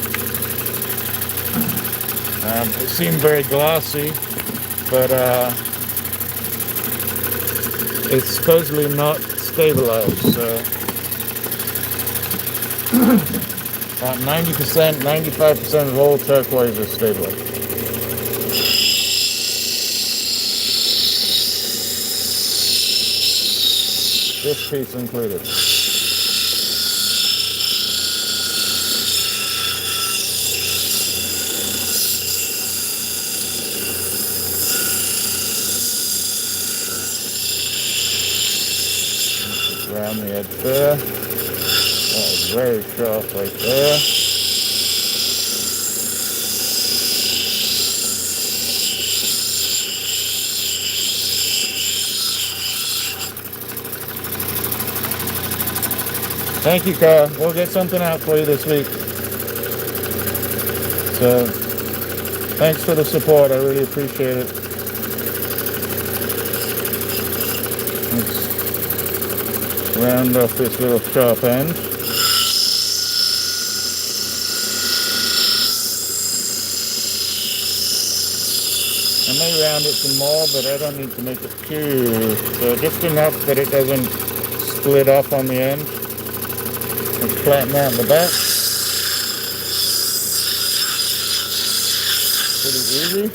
It seemed very glossy, but it's supposedly not stabilized, so about 90%, 95% of all turquoise is stabilized. This piece included. Around the edge there. That is very sharp right there. Thank you, Carl. We'll get something out for you this week. So, thanks for the support. I really appreciate it. Let's round off this little sharp end. I may round it some more, but I don't need to make it too. So just enough that it doesn't split off on the end. Let's flatten out the back. Pretty easy.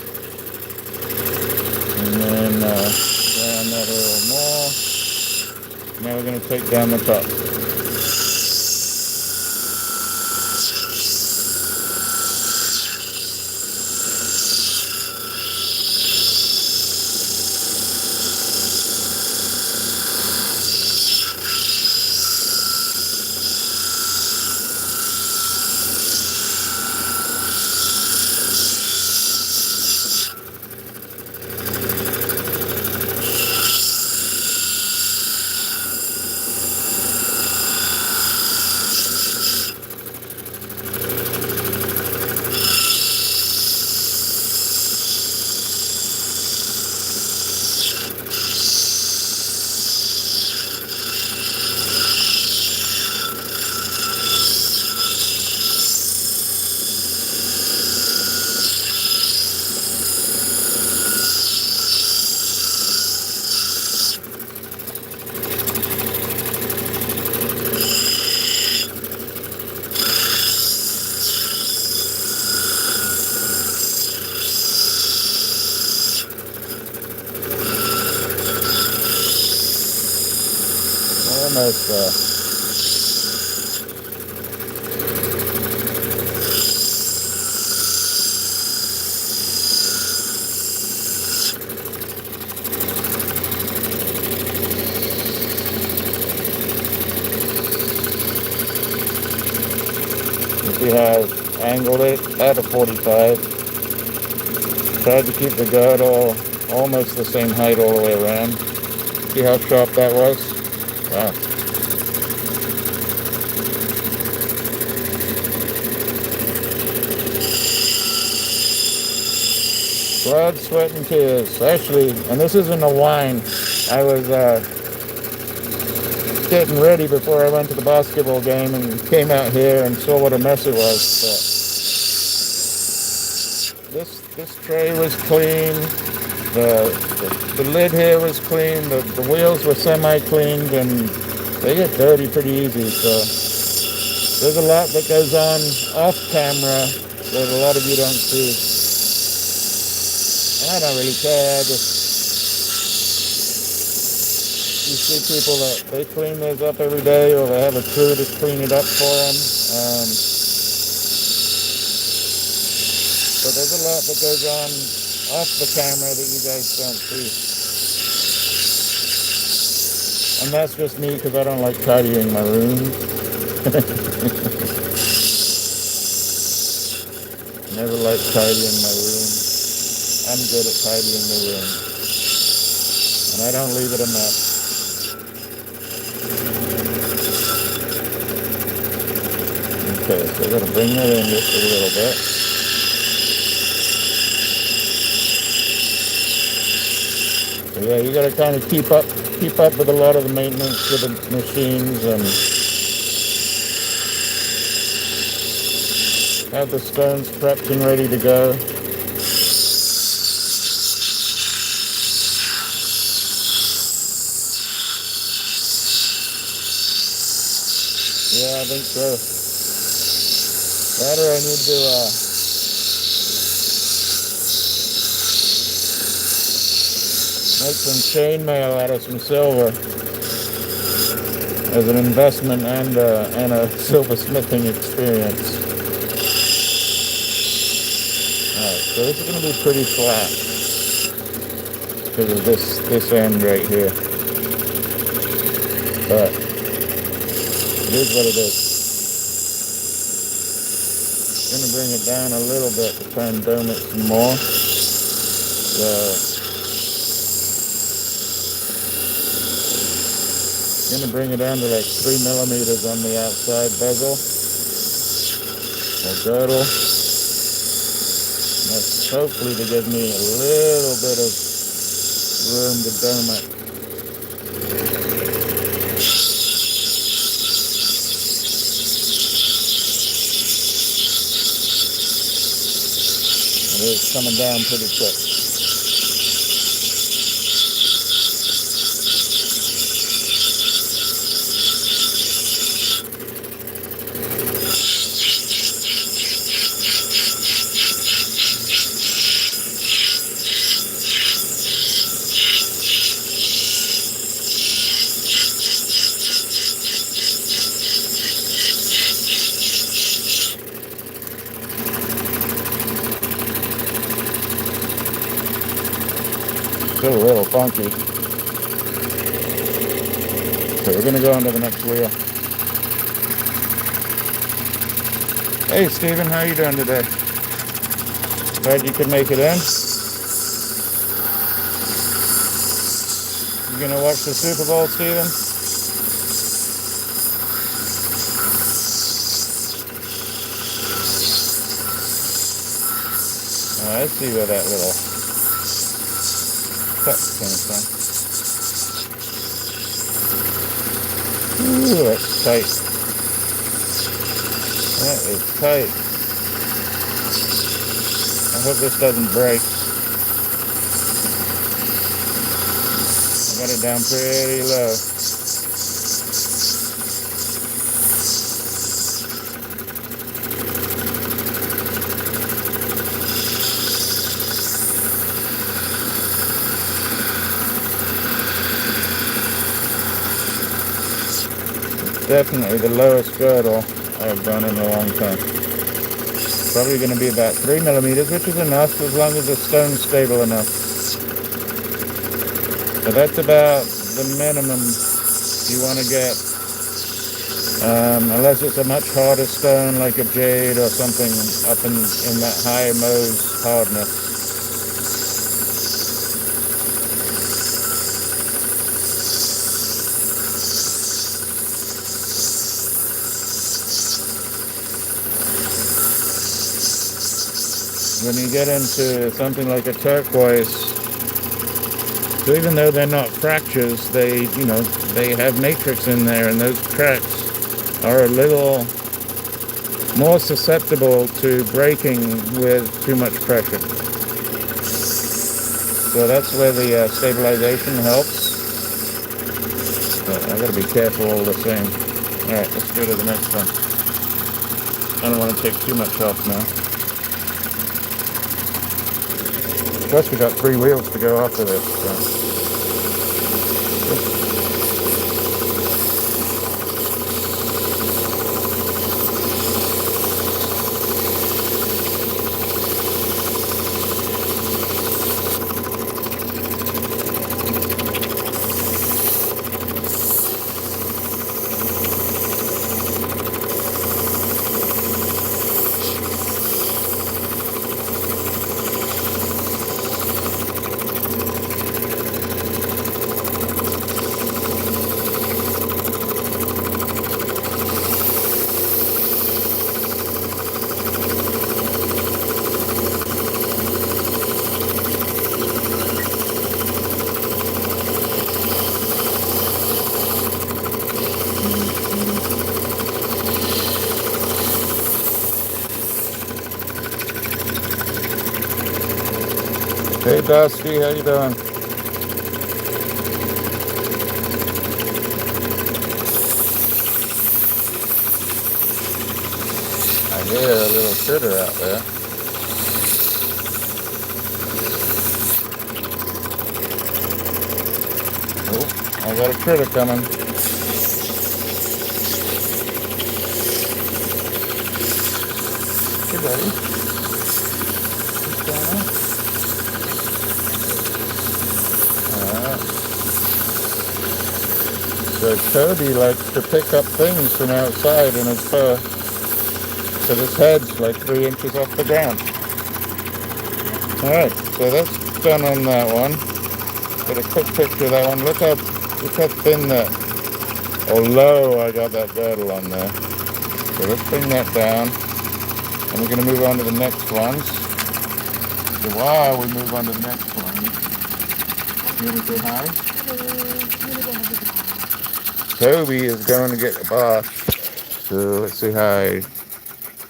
And then round that a little more. Now we're going to take down the top. Almost there. see how I've angled it at a 45. Tried to keep the girdle almost the same height all the way around. See how sharp that was? Wow. Blood, sweat, and tears. Actually, and this isn't a whine. I was getting ready before I went to the basketball game and came out here and saw what a mess it was. But this tray was clean. The lid here was clean. The wheels were semi-cleaned, and they get dirty pretty easy. So there's a lot that goes on off camera that a lot of you don't see. And I don't really care. You see people that they clean theirs up every day, or they have a crew to clean it up for them. But there's a lot that goes on off the camera that you guys don't see. And that's just me because I don't like tidying my room. Never like tidying my room. I'm good at tidying the room. And I don't leave it a mess. Okay, so we're going to bring that in just a little bit. So yeah, you got to kind of keep up with a lot of the maintenance with the machines and have the stones prepped and ready to go. Yeah, I think so. That or I need to make some chainmail out of some silver as an investment and a silversmithing experience. Alright, so this is going to be pretty flat because of this end right here. But it is what it is. I'm going to bring it down a little bit to try and dome it some more. So I'm going to bring it down to like 3 millimeters on the outside bezel or girdle. And that's hopefully to give me a little bit of room to dome it. It is coming down pretty quick. Still a little funky. So we're going to go on to the next wheel. Hey Steven, how you doing today? Glad you could make it in. You going to watch the Super Bowl, Steven? Oh, I see where that little cut came from. Ooh, that's tight. That is tight. I hope this doesn't break. I got it down pretty low. Definitely the lowest girdle I've done in a long time. Probably going to be about 3 millimeters, which is enough as long as the stone's stable enough. But that's about the minimum you want to get unless it's a much harder stone like a jade or something up in that high Mohs hardness. When you get into something like a turquoise, so even though they're not fractures, they have matrix in there, and those cracks are a little more susceptible to breaking with too much pressure. So that's where the stabilization helps. But I gotta be careful all the same. All right, let's go to the next one. I don't want to take too much off now. Plus, we got 3 wheels to go after this. So. Hey Dusty, how you doing? I hear a little critter out there. Oh, I got a critter coming. Hey buddy. What's going on? So Toby likes to pick up things from outside in his fur. So his head's like 3 inches off the ground. Alright, so that's done on that one. Get a quick picture of that one. Look how thin that, or low I got that girdle on there. So let's bring that down. And we're going to move on to the next ones. So while we move on to the next one, you want to say hi? Toby is going to get a bath. So let's say hi.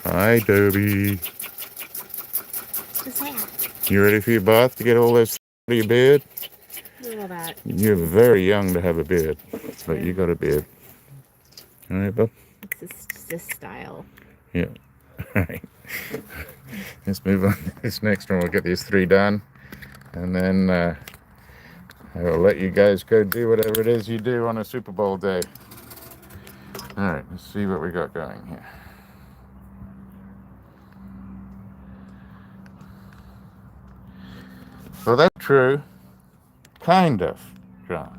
Hi, Toby. You ready for your bath to get all this out of your beard? All that. You're very young to have a beard, but you got a beard. All right, Bob? It's this style. Yeah. All right. Let's move on to this next one. We'll get these 3 done. And then I will let you guys go do whatever it is you do on a Super Bowl day. All right, let's see what we got going here. Well, that's true. Kind of, John.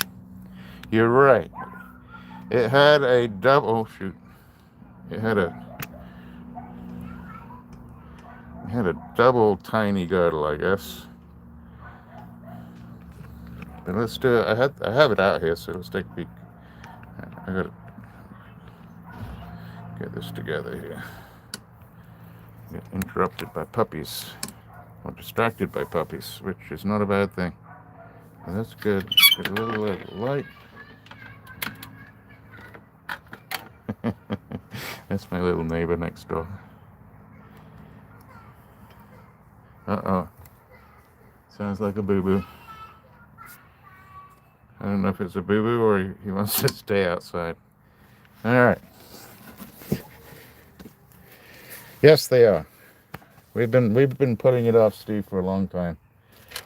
You're right. It had a double, oh shoot. It had a double tiny girdle, I guess. But let's do it. I have it out here, so let's take a peek. I gotta get this together here. Get interrupted by puppies, or distracted by puppies, which is not a bad thing. But that's good. Get a little light. That's my little neighbor next door. Uh-oh. Sounds like a boo-boo. I don't know if it's a boo-boo or he wants to stay outside. All right. Yes, they are. We've been putting it off, Steve, for a long time.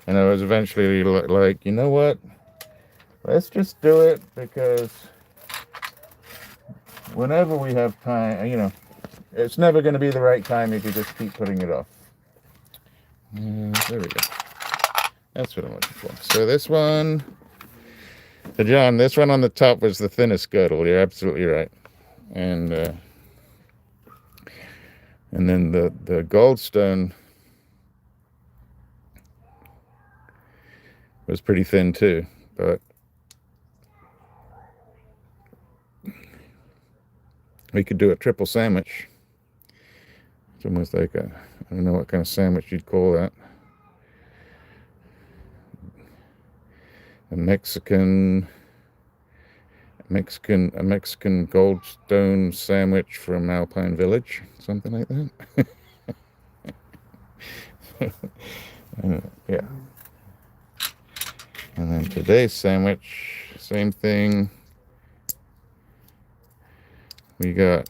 And I was eventually like, you know what? Let's just do it, because whenever we have time, it's never going to be the right time if you just keep putting it off. There we go. That's what I'm looking for. So this one, so John, this one on the top was the thinnest girdle. You're absolutely right. and then the Goldstone was pretty thin too, but we could do a triple sandwich. It's almost like I don't know what kind of sandwich you'd call that. A Mexican Goldstone sandwich from Alpine Village, something like that. Yeah. And then today's sandwich, same thing. We got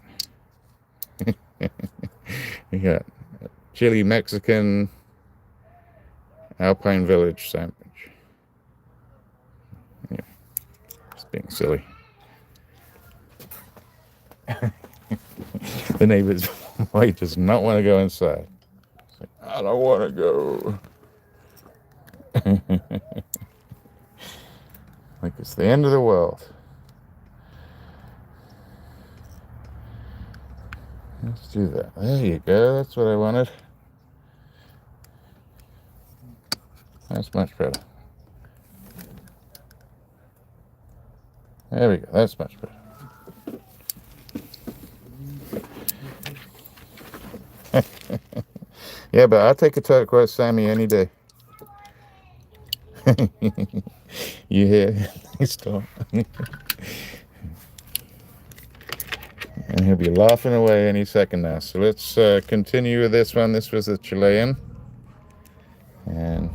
chili Mexican Alpine Village sandwich. Yeah, just being silly. The neighbor's wife does not want to go inside. Like, I don't want to go. Like it's the end of the world. Let's do that. There you go. That's what I wanted. That's much better. There we go. That's much better. Yeah, but I'll take a turquoise Sammy any day. You hear? Stop. And he'll be laughing away any second now. So let's continue with this one. This was the Chilean. And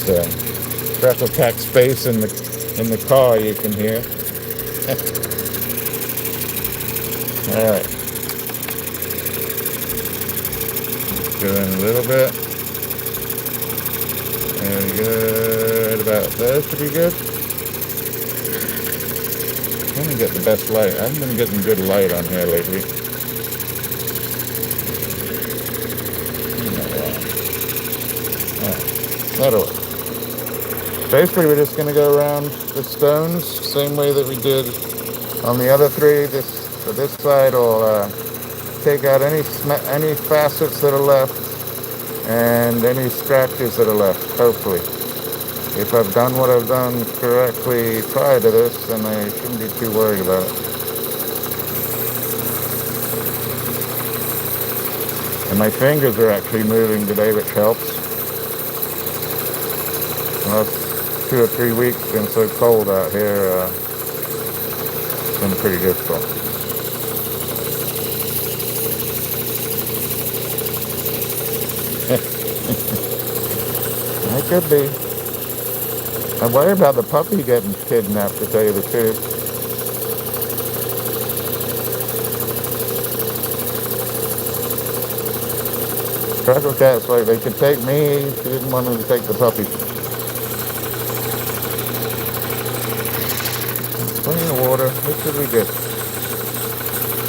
that's crackle pack space in the car, you can hear. All right. Let's go in a little bit. Very good. About there should be good. I'm gonna get the best light. I haven't been getting good light on here lately. That'll work. Basically, we're just gonna go around the stones, same way that we did on the other three. For this side, I'll take out any facets that are left and any scratches that are left, hopefully. If I've done what I've done correctly prior to this, then I shouldn't be too worried about it. And my fingers are actually moving today, which helps. The last 2 or 3 weeks it's been so cold out here, it's been pretty difficult. It could be. I worry about the puppy getting kidnapped, to tell you the truth. Crackle Cat's like, they could take me, she didn't want them to take the puppy. Plenty of water, this should be good.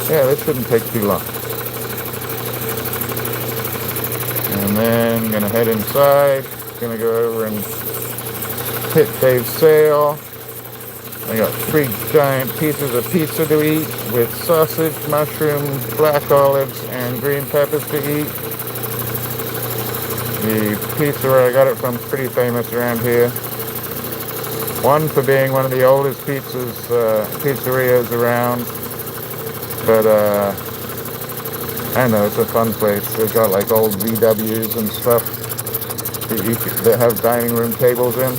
Yeah, this shouldn't take too long. And then gonna head inside, gonna go over and hit Dave's sale. I got 3 giant pieces of pizza to eat with sausage, mushroom, black olives, and green peppers to eat. The pizza where I got it from is pretty famous around here. One for being one of the oldest pizzerias around. But I don't know, it's a fun place. They've got like old VWs and stuff that have dining room tables in.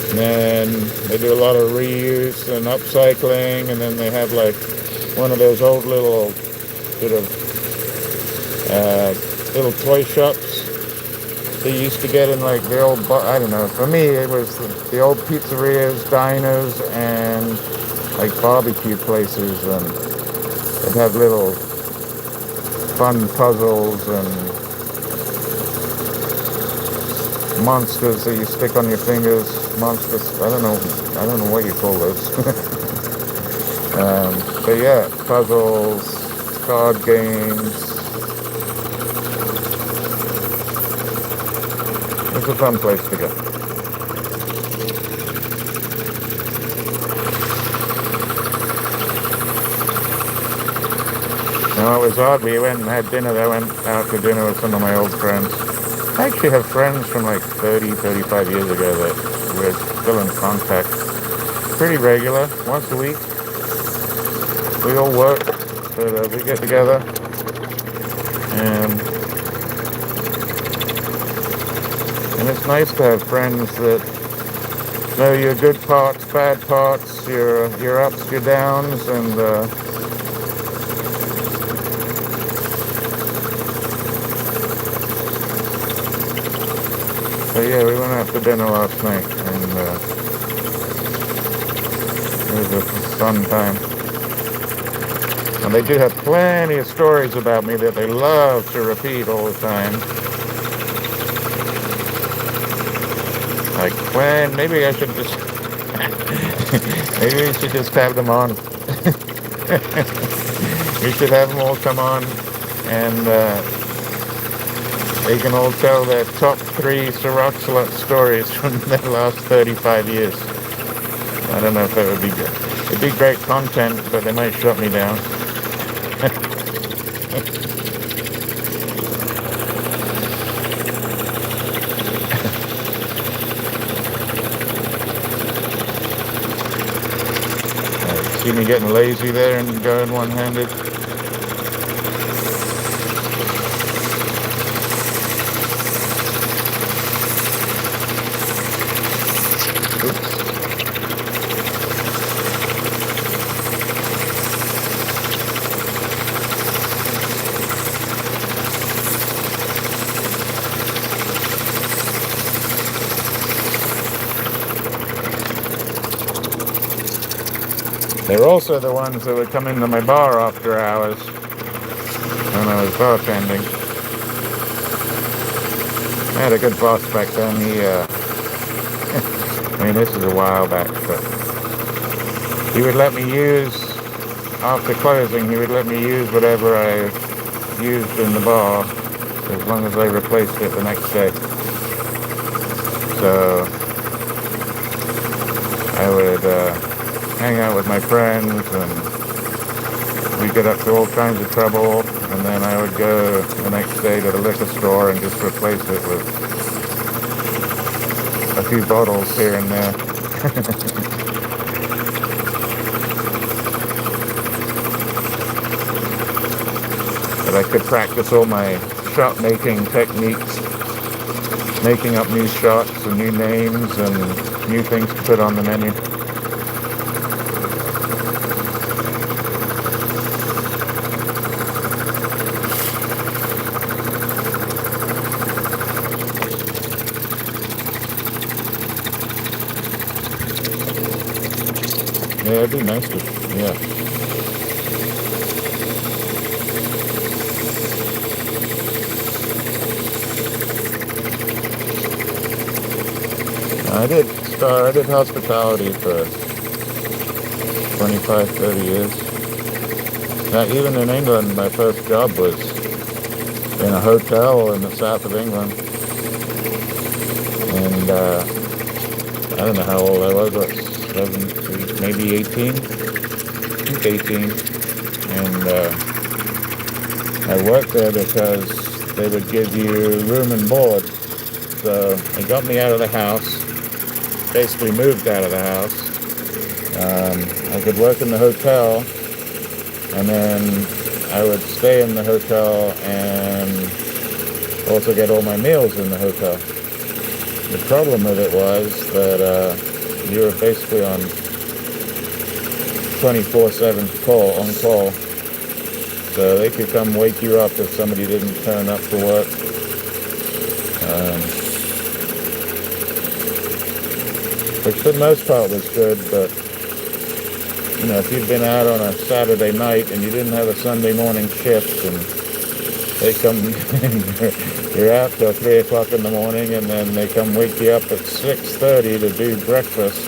And then they do a lot of reuse and upcycling, and then they have like one of those old little sort of little toy shops they used to get in like the old, I don't know, for me it was the old pizzerias, diners, and like barbecue places, and they'd have little fun puzzles and monsters that you stick on your fingers. Monsters, I don't know what you call those. But yeah, puzzles, card games. It's a fun place to go. No, it was odd. We went and had dinner. I went out to dinner with some of my old friends. I actually have friends from like 30, 35 years ago that we're still in contact. Pretty regular, once a week. We all work, but we get together. And it's nice to have friends that know your good parts, bad parts, your ups, your downs, and so yeah, we went out to dinner last night, and it was a fun time. And they do have plenty of stories about me that they love to repeat all the time. Like when, maybe I should just, maybe we should just have them on. We should have them all come on, and they can all tell their top 3 RocksAlot stories from the last 35 years. I don't know if that would be good. It'd be great content, but they might shut me down. See me getting lazy there and going one-handed? Oops. They're also the ones that would come into my bar after hours when I was bartending. I had a good boss back then. I mean, this is a while back, but he would let me use, after closing, he would let me use whatever I used in the bar, as long as I replaced it the next day. So I would hang out with my friends, and we'd get up to all kinds of trouble, and then I would go the next day to the liquor store and just replace it with a few bottles here and there. But I could practice all my shot making techniques, making up new shots and new names and new things to put on the menu. Yeah, it'd be nice to, yeah. I did hospitality for 25, 30 years. Now, even in England, my first job was in a hotel in the south of England. And I don't know how old I was, maybe 18? I think 18. And I worked there because they would give you room and board. So they got me out of the house, basically moved out of the house. I could work in the hotel, and then I would stay in the hotel and also get all my meals in the hotel. The problem with it was that you were basically on 24/7 on call. So they could come wake you up if somebody didn't turn up to work. Which for the most part was good, but you know, if you'd been out on a Saturday night and you didn't have a Sunday morning shift, and they come, you're out till 3 o'clock in the morning, and then they come wake you up at 6:30 to do breakfast.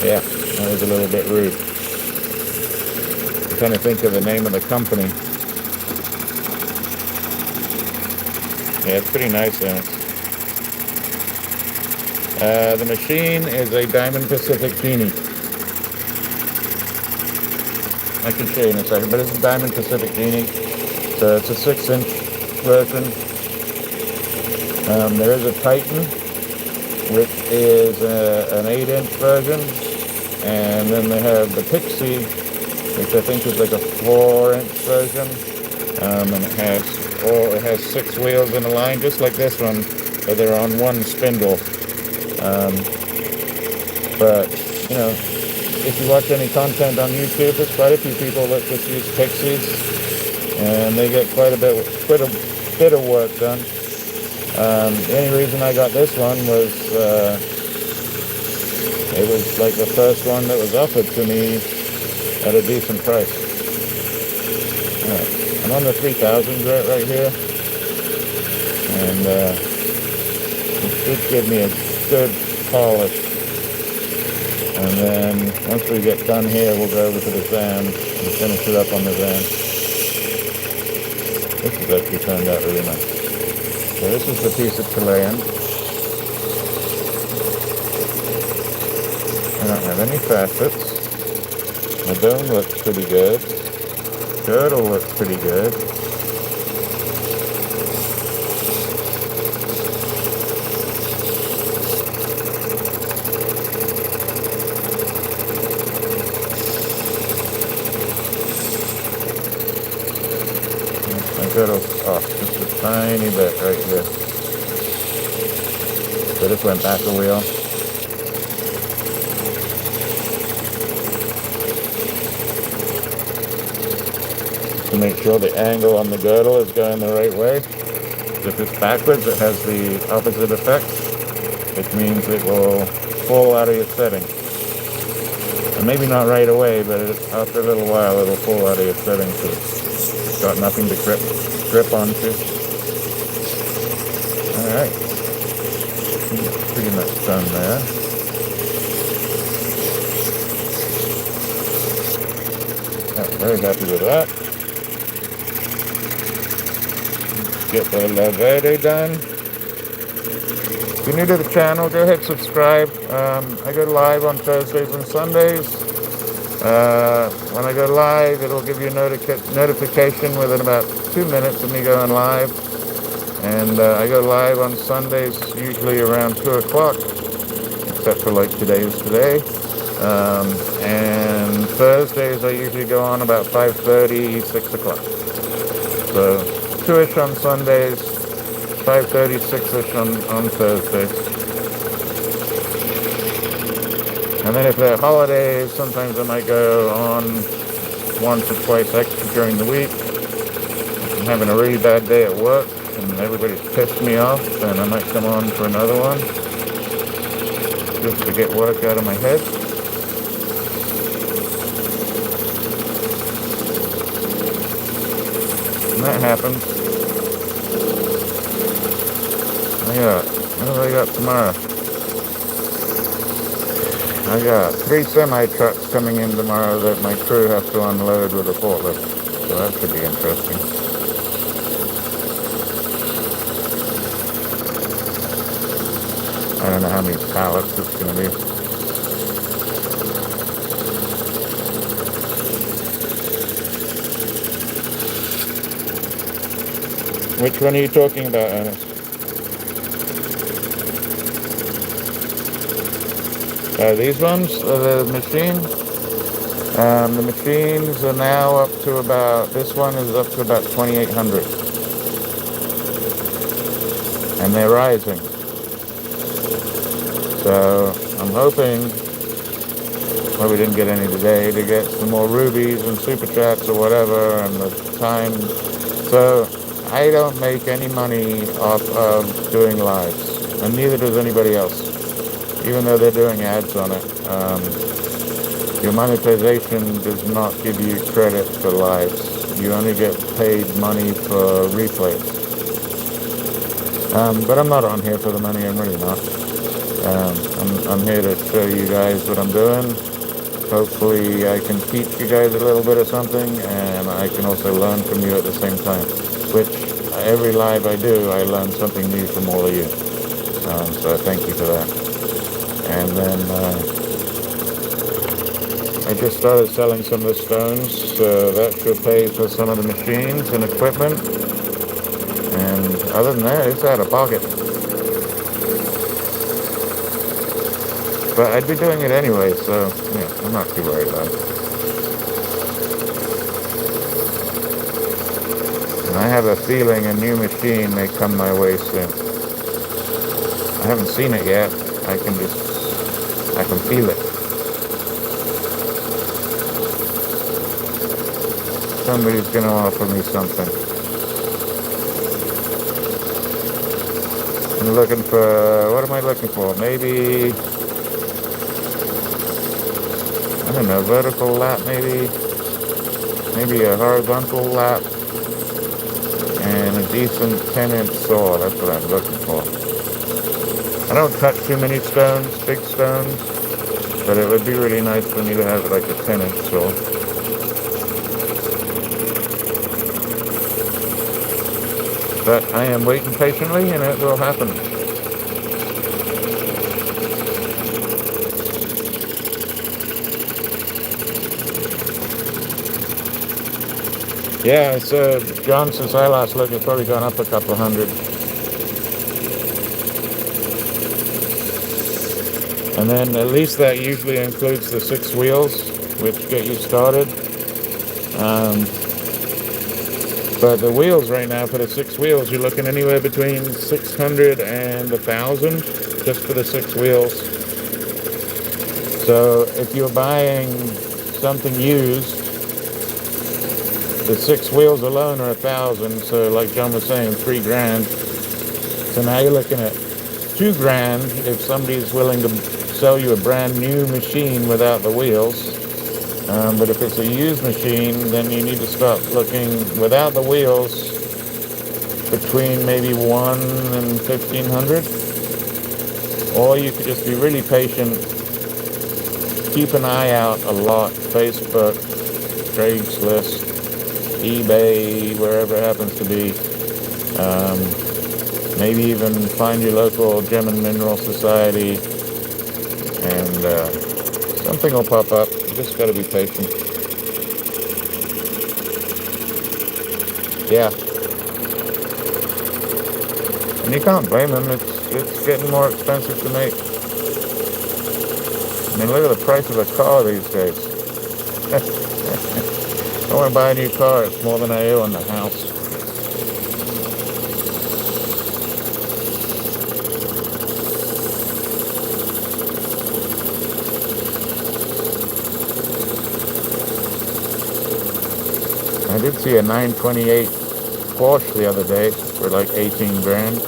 Yeah, that was a little bit rude. I'm trying to think of the name of the company. Yeah, it's pretty nice, and the machine is a Diamond Pacific Genie. I can show you in a second, but it's a Diamond Pacific Genie. So it's a 6-inch version. There is a Titan, which is an 8-inch version, and then they have the Pixie, which I think is like a 4-inch version, and it has 6 wheels in a line, just like this one, but they're on one spindle. But you know, if you watch any content on YouTube, there's quite a few people that just use Pixies, and they get quite a bit of work done. The only reason I got this one was it was like the first one that was offered to me at a decent price. Alright, I'm on the 3000 right here, and it should give me a good polish. And then once we get done here, we'll go over to the van and finish it up on the van. This has actually turned out really nice. So this is the piece of Chilean. I don't have any facets. The dome looks pretty good. Girdle looks pretty good. My girdle's off just a tiny bit right here. So this went back a wheel. To make sure the angle on the girdle is going the right way. If it's backwards, it has the opposite effect, which means it will fall out of your setting. And maybe not right away, but after a little while, it'll fall out of your setting, so it's got nothing to grip onto. Alright. Pretty much done there. I'm very happy with that. Get the Laverde done. If you're new to the channel, go ahead and subscribe. I go live on Thursdays and Sundays. When I go live, it'll give you a notification within about 2 minutes of me going live. And I go live on Sundays, usually around 2 o'clock, except for like today's today. And Thursdays, I usually go on about 5:30, 6 o'clock. So 2-ish on Sundays, 5:30, 6-ish on Thursdays. And then if they're holidays, sometimes I might go on once or twice extra during the week. If I'm having a really bad day at work and everybody's pissed me off, then I might come on for another one, just to get work out of my head. And that happens. What do I got tomorrow? I got 3 semi-trucks coming in tomorrow that my crew has to unload with a forklift. So that should be interesting. I don't know how many pallets it's going to be. Which one are you talking about, Ernest? These ones are the machine. The machines are now up to about, this one is up to about 2,800. And they're rising. So I'm hoping, well, we didn't get any today, to get some more rubies and super chats or whatever, and the time. So I don't make any money off of doing lives, and neither does anybody else, even though they're doing ads on it. Your monetization does not give you credit for lives. You only get paid money for replays. But I'm not on here for the money, I'm really not. I'm here to show you guys what I'm doing. Hopefully I can teach you guys a little bit of something, and I can also learn from you at the same time, which every live I do, I learn something new from all of you. So thank you for that. And then I just started selling some of the stones, so that should pay for some of the machines and equipment. And other than that, it's out of pocket. But I'd be doing it anyway, so yeah, I'm not too worried about it. And I have a feeling a new machine may come my way soon. I haven't seen it yet. I can feel it. Somebody's going to offer me something. I'm looking for, what am I looking for? Maybe, I don't know, vertical lap maybe a horizontal lap, and a decent 10-inch saw. That's what I'm looking for. I don't cut too many stones, big stones, but it would be really nice for me to have like a 10-inch saw. But I am waiting patiently, and it will happen. Yeah, so John, since I last looked, it's probably gone up a couple hundred. And then at least that usually includes the 6 wheels, which get you started. But the wheels right now, for the 6 wheels, you're looking anywhere between 600 and 1,000 just for the 6 wheels. So if you're buying something used, the 6 wheels alone are 1,000. So like John was saying, 3 grand. So now you're looking at 2 grand if somebody's willing to sell you a brand new machine without the wheels. But if it's a used machine, then you need to start looking without the wheels between maybe 1 and 1,500. Or you could just be really patient, keep an eye out a lot, Facebook, Craigslist, eBay, wherever it happens to be. Maybe even find your local Gem and Mineral Society, and something will pop up. You just got to be patient. Yeah. And you can't blame them. It's getting more expensive to make. I mean, look at the price of a car these days. I want to buy a new car. It's more than I owe on the house. I did see a 928 Porsche the other day for like 18 grand.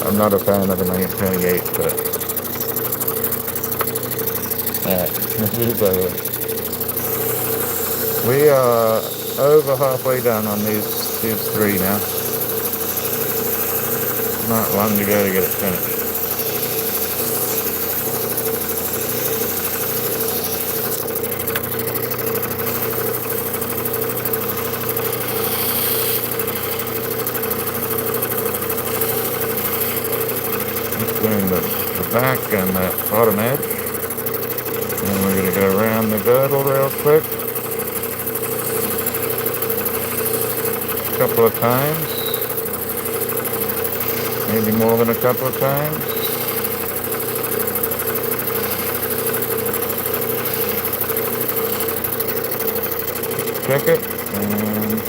I'm not a fan of the 928, but we are over halfway done on these 3 now. Not long to go to get it finished. Doing the back and that bottom edge, and we're going to go around the girdle real quick a couple of times, maybe more than a couple of times. Check it, and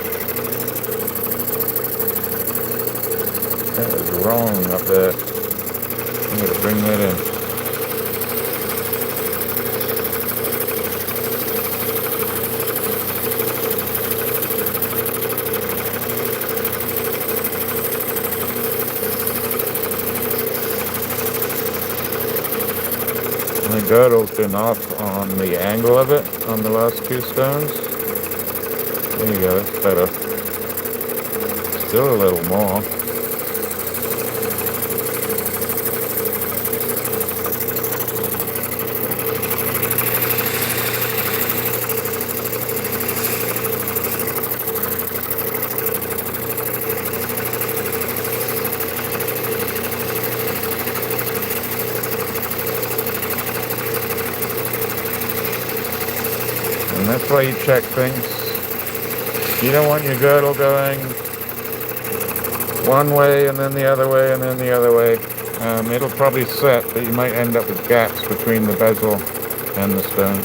that is wrong up there. I'm going to bring that in. The girdle's been off on the angle of it on the last 2 stones. There you go, that's better. Still a little more. why you check things. You don't want your girdle going one way and then the other way and then the other way. It'll probably set, but you might end up with gaps between the bezel and the stone.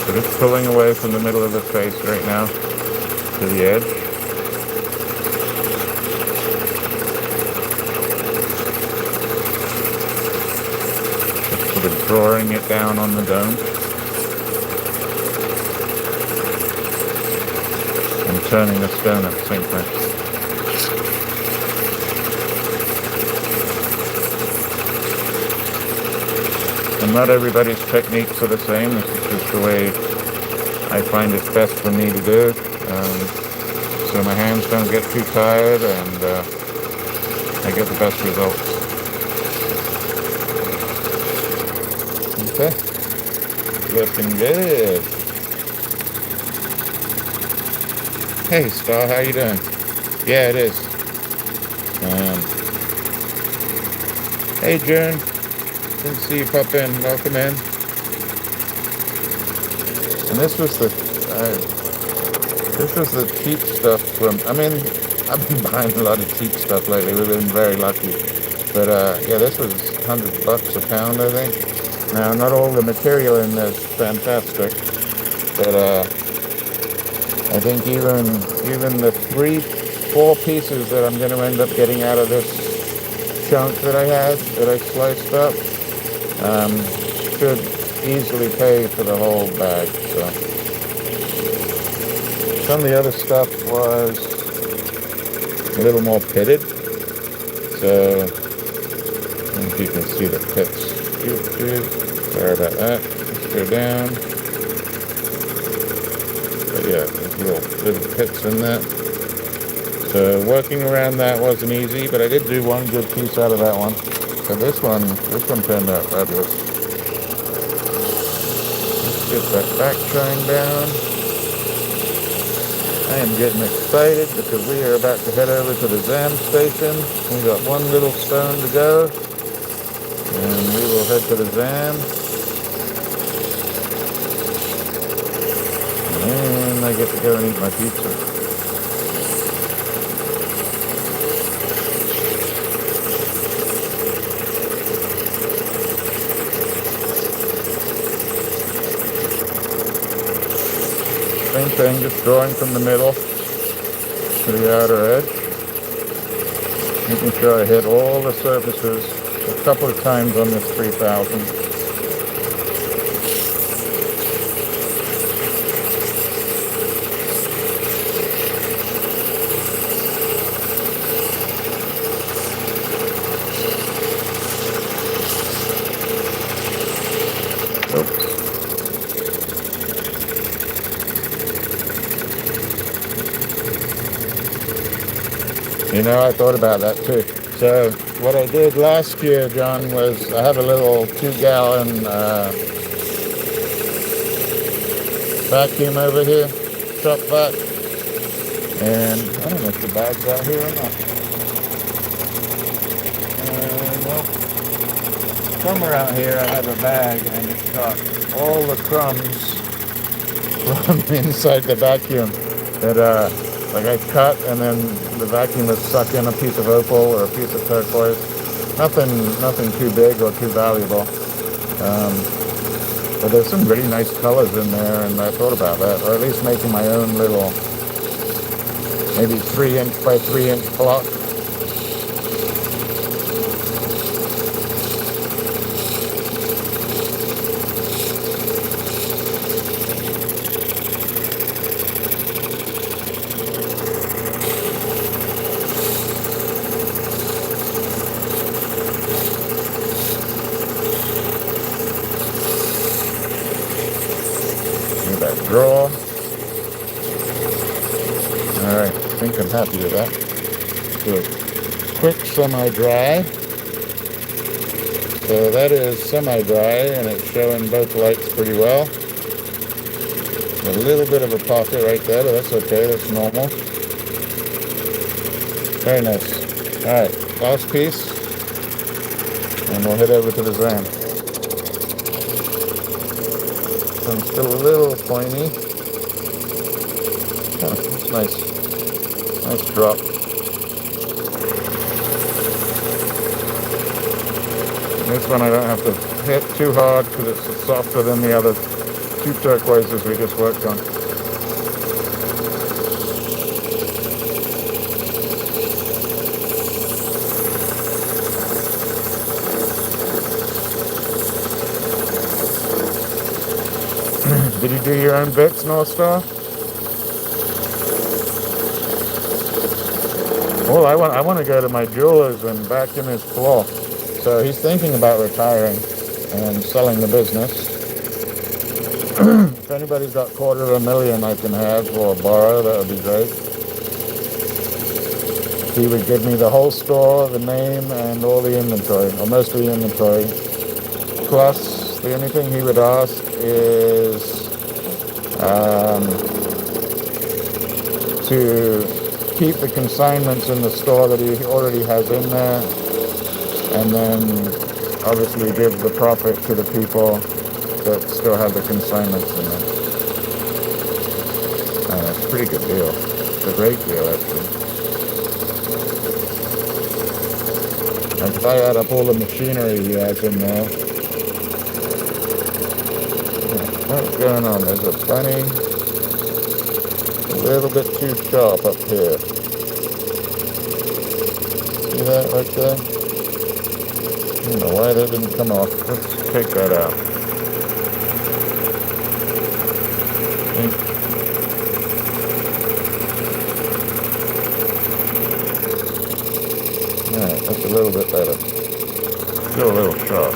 So just pulling away from the middle of the face right now to the edge. Just sort of drawing it down on the dome. And turning the stone at the same time. And not everybody's techniques are the same. This is just the way I find it's best for me to do. So my hands don't get too tired and I get the best results. Okay, looking good. Hey Star, how you doing? Yeah, it is. Hey June. Didn't see you pop in. Welcome in. And this was the cheap stuff from. I mean, I've been buying a lot of cheap stuff lately. We've been very lucky. But yeah, this was $100 a pound, I think. Now, not all the material in there is fantastic, but I think even the 3-4 pieces that I'm going to end up getting out of this chunk that I sliced up. Should easily pay for the whole bag. So some of the other stuff was a little more pitted. So I don't know if you can see the pits. Sorry about that. Let's go down. But yeah, there's little pits in that. So working around that wasn't easy, but I did do one good piece out of that one. So this one turned out fabulous. Let's get that back shine down. I am getting excited because we are about to head over to the ZAM station. We've got one little stone to go. And we will head to the ZAM. And I get to go and eat my pizza. Same thing, just drawing from the middle to the outer edge. Making sure I hit all the surfaces a couple of times on this 3000. Oops. You know, I thought about that too. So what I did last year, John, was I have a little 2-gallon vacuum over here, shop vac, and I don't know if the bag's out here or not. Well, somewhere out here I have a bag and it's got all the crumbs from inside the vacuum that like I cut and then the vacuum would suck in a piece of opal or a piece of turquoise. Nothing too big or too valuable. But there's some really nice colors in there, and I thought about that, or at least making my own little, maybe 3-inch by 3-inch block. you do that. Do a quick semi-dry. So that is semi-dry, and it's showing both lights pretty well. A little bit of a pocket right there, but that's okay. That's normal. Very nice. All right, last piece, and we'll head over to the Zam. So I'm still a little pointy. Oh, that's nice. Nice drop. This one I don't have to hit too hard because it's softer than the other two turquoises we just worked on. Did you do your own bits, North Star? Well, I want to go to my jeweler's and vacuum his floor. So he's thinking about retiring and selling the business. If anybody's got $250,000 I can have or borrow, that would be great. He would give me the whole store, the name, and all the inventory, or most of the inventory. Plus, the only thing he would ask is to keep the consignments in the store that he already has in there, and then obviously give the profit to the people that still have the consignments in there. It's a pretty good deal. It's a great deal, actually. And if I add up all the machinery he has in there, what's going on? There's a bunny a little bit too sharp up here. See that right there? I don't know why that didn't come off. Let's take that out. Alright, that's a little bit better. Still a little sharp.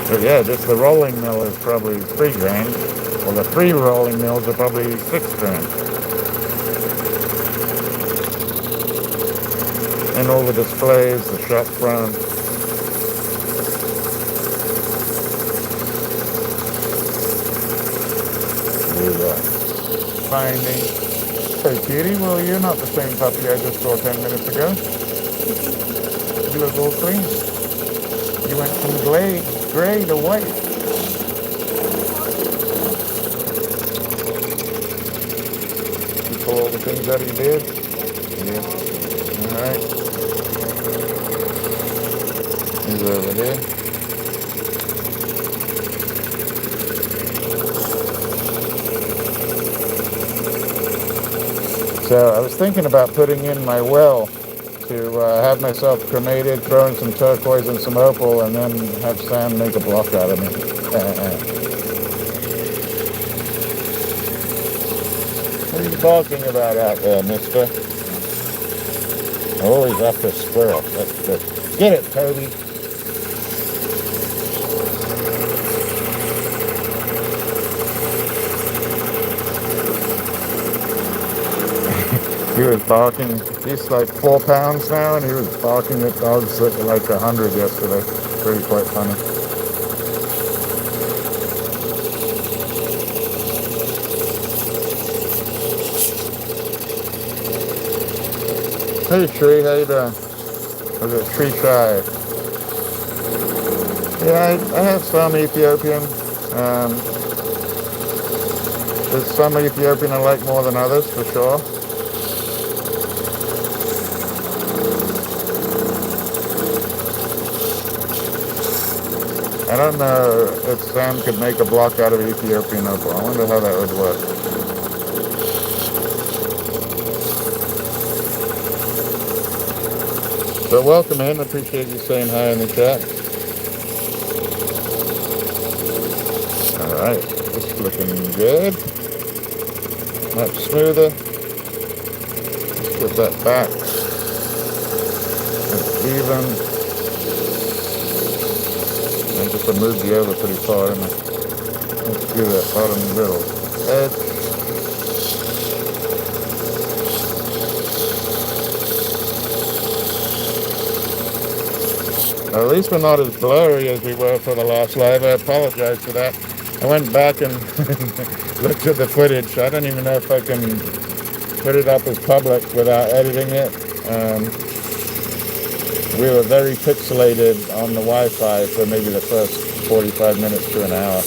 But yeah, just the rolling mill is probably $3,000. Well, the 3 rolling mills are probably $6,000. And all the displays, the shop front. Finding. Hey, Kitty, well, you're not the same puppy I just saw 10 minutes ago. You look all clean. You went from gray to white. You pull all the things out of your beard? Yeah. Alright. He's over here. So I was thinking about putting in my well to have myself cremated, throw in some turquoise and some opal, and then have Sam make a block out of me. What are you barking about out there, mister? Oh, he's after a squirrel. That's good. Get it, Toby. He was barking. He's like 4 pounds now, and he was barking at dogs that were like 100 yesterday. Really quite funny. Hey Tree, how you doing? Or is it Tree Shy? Yeah, I have some Ethiopian. There's some Ethiopian I like more than others, for sure. I don't know if Sam could make a block out of Ethiopian opal. I wonder how that would work. So welcome in. Appreciate you saying hi in the chat. Alright, this is looking good. Much smoother. Let's get that back. It's even. I just moved the over pretty far, and let's do that bottom middle. At least we're not as blurry as we were for the last live. I apologize for that. I went back and looked at the footage. I don't even know if I can put it up as public without editing it. We were very pixelated on the Wi-Fi for maybe the first 45 minutes to an hour.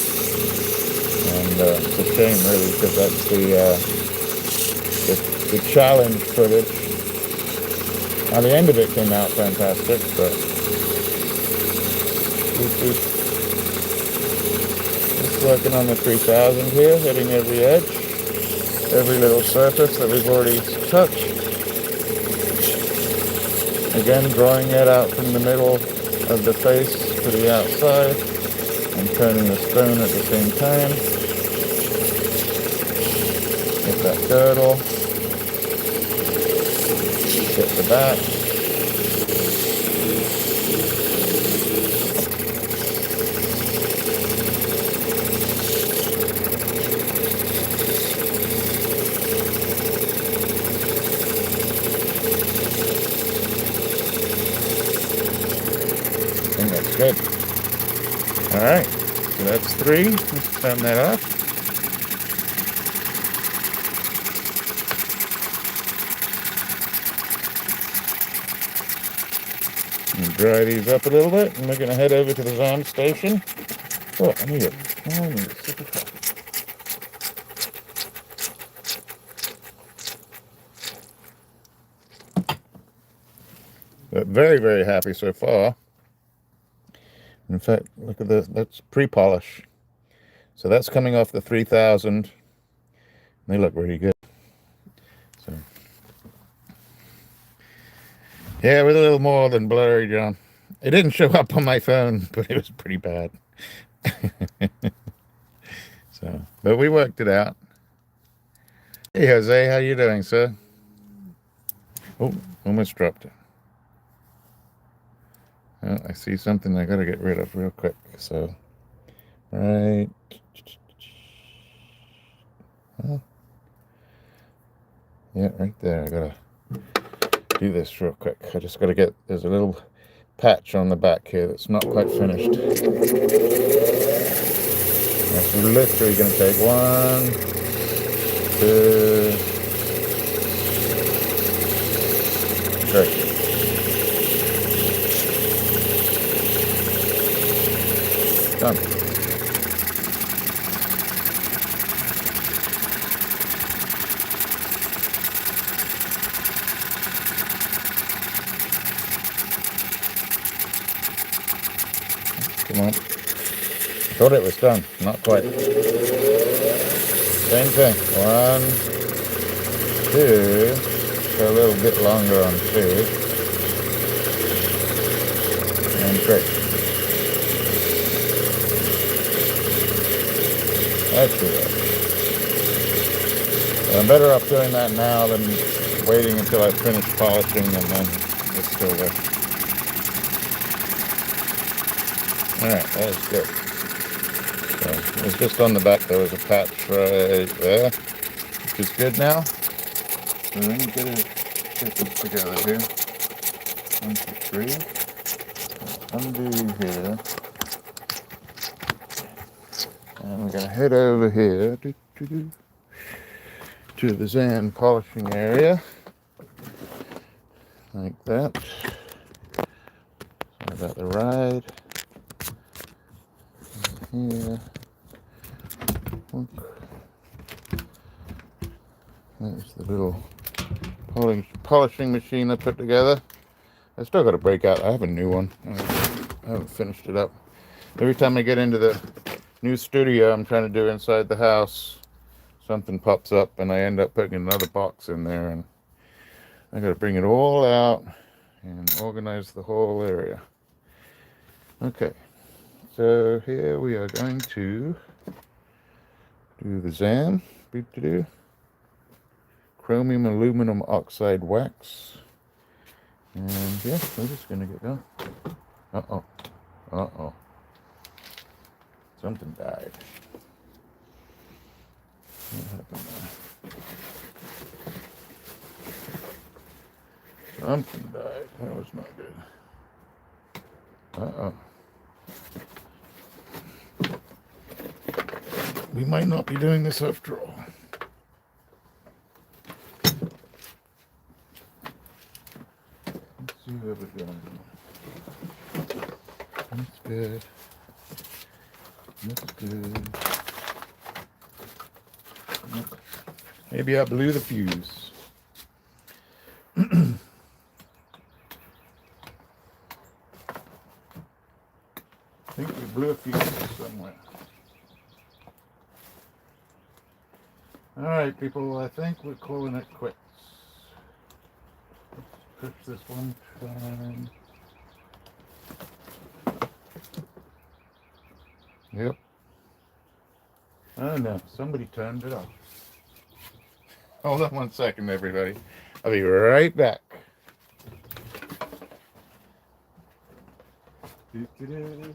And it's a shame, really, because that's the challenge footage. Now, the end of it came out fantastic, but just working on the 3000 here, hitting every edge, every little surface that we've already touched. Again, drawing it out from the middle of the face to the outside and turning the stone at the same time. Hit that girdle. Hit the back. I think that's good. Alright, so that's 3. Let's turn that off. And dry these up a little bit, and we're going to head over to the Zam station. Oh, I need a sip of coffee. But very, very happy so far. In fact, look at this. That's pre-polish. So that's coming off the 3000. They look really good. So, yeah, it was a little more than blurry, John. It didn't show up on my phone, but it was pretty bad. So, but we worked it out. Hey, Jose, how you doing, sir? Oh, almost dropped it. Oh, I see something I gotta get rid of real quick. So, right. Oh. Yeah, right there. I gotta do this real quick. I just gotta get, there's a little patch on the back here that's not quite finished. That's literally gonna take 1, 2, 3. Done. Come on. Thought it was done. Not quite. Same thing. 1, 2. Go a little bit longer on 2. And 3. That's good. I'm better off doing that now than waiting until I finish polishing and then it's still there. Alright, that's good. So it was just on the back, there was a patch right there, which is good now. So then you gotta get this together here. 1, 2, 3. Undo here. And we're going to head over here to the Zam polishing area, like that. Sorry about the ride. Here. There's the little polishing machine I put together. I still got to break out. I have a new one. I haven't finished it up. Every time I get into the new studio I'm trying to do inside the house, something pops up and I end up putting another box in there, and I got to bring it all out and organize the whole area. Okay, so here we are going to do the Zam chromium aluminum oxide wax, and yeah, we're just gonna get going. Something died. What happened there? Something died. That was not good. Uh-oh. We might not be doing this after all. Let's see where we're going. That's good. That's good. Maybe I blew the fuse. I think we blew a fuse somewhere. All right, people, I think we're calling it quits. Let's push this one time. Yep. Oh no, somebody turned it off. Hold on 1 second, everybody. I'll be right back. Doo-doo-doo.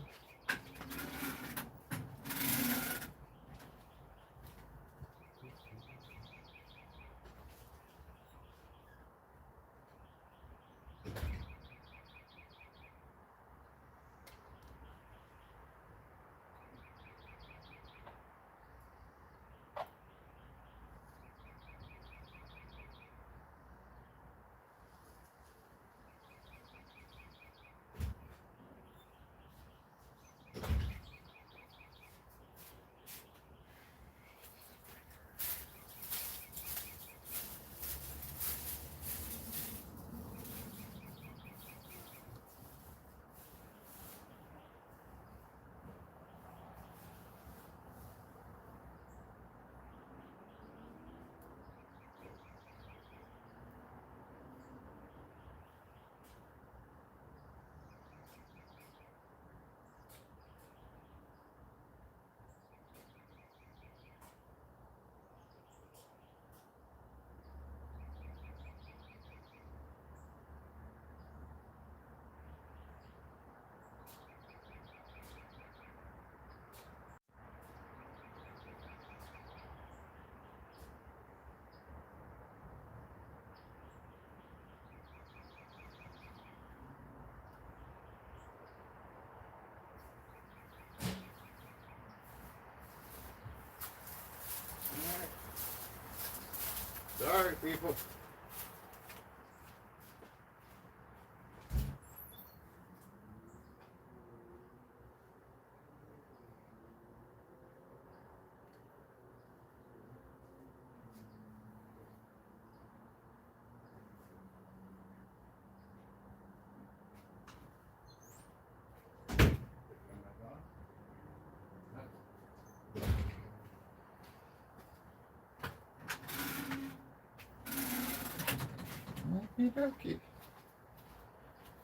Sorry, people. Okey-dokey.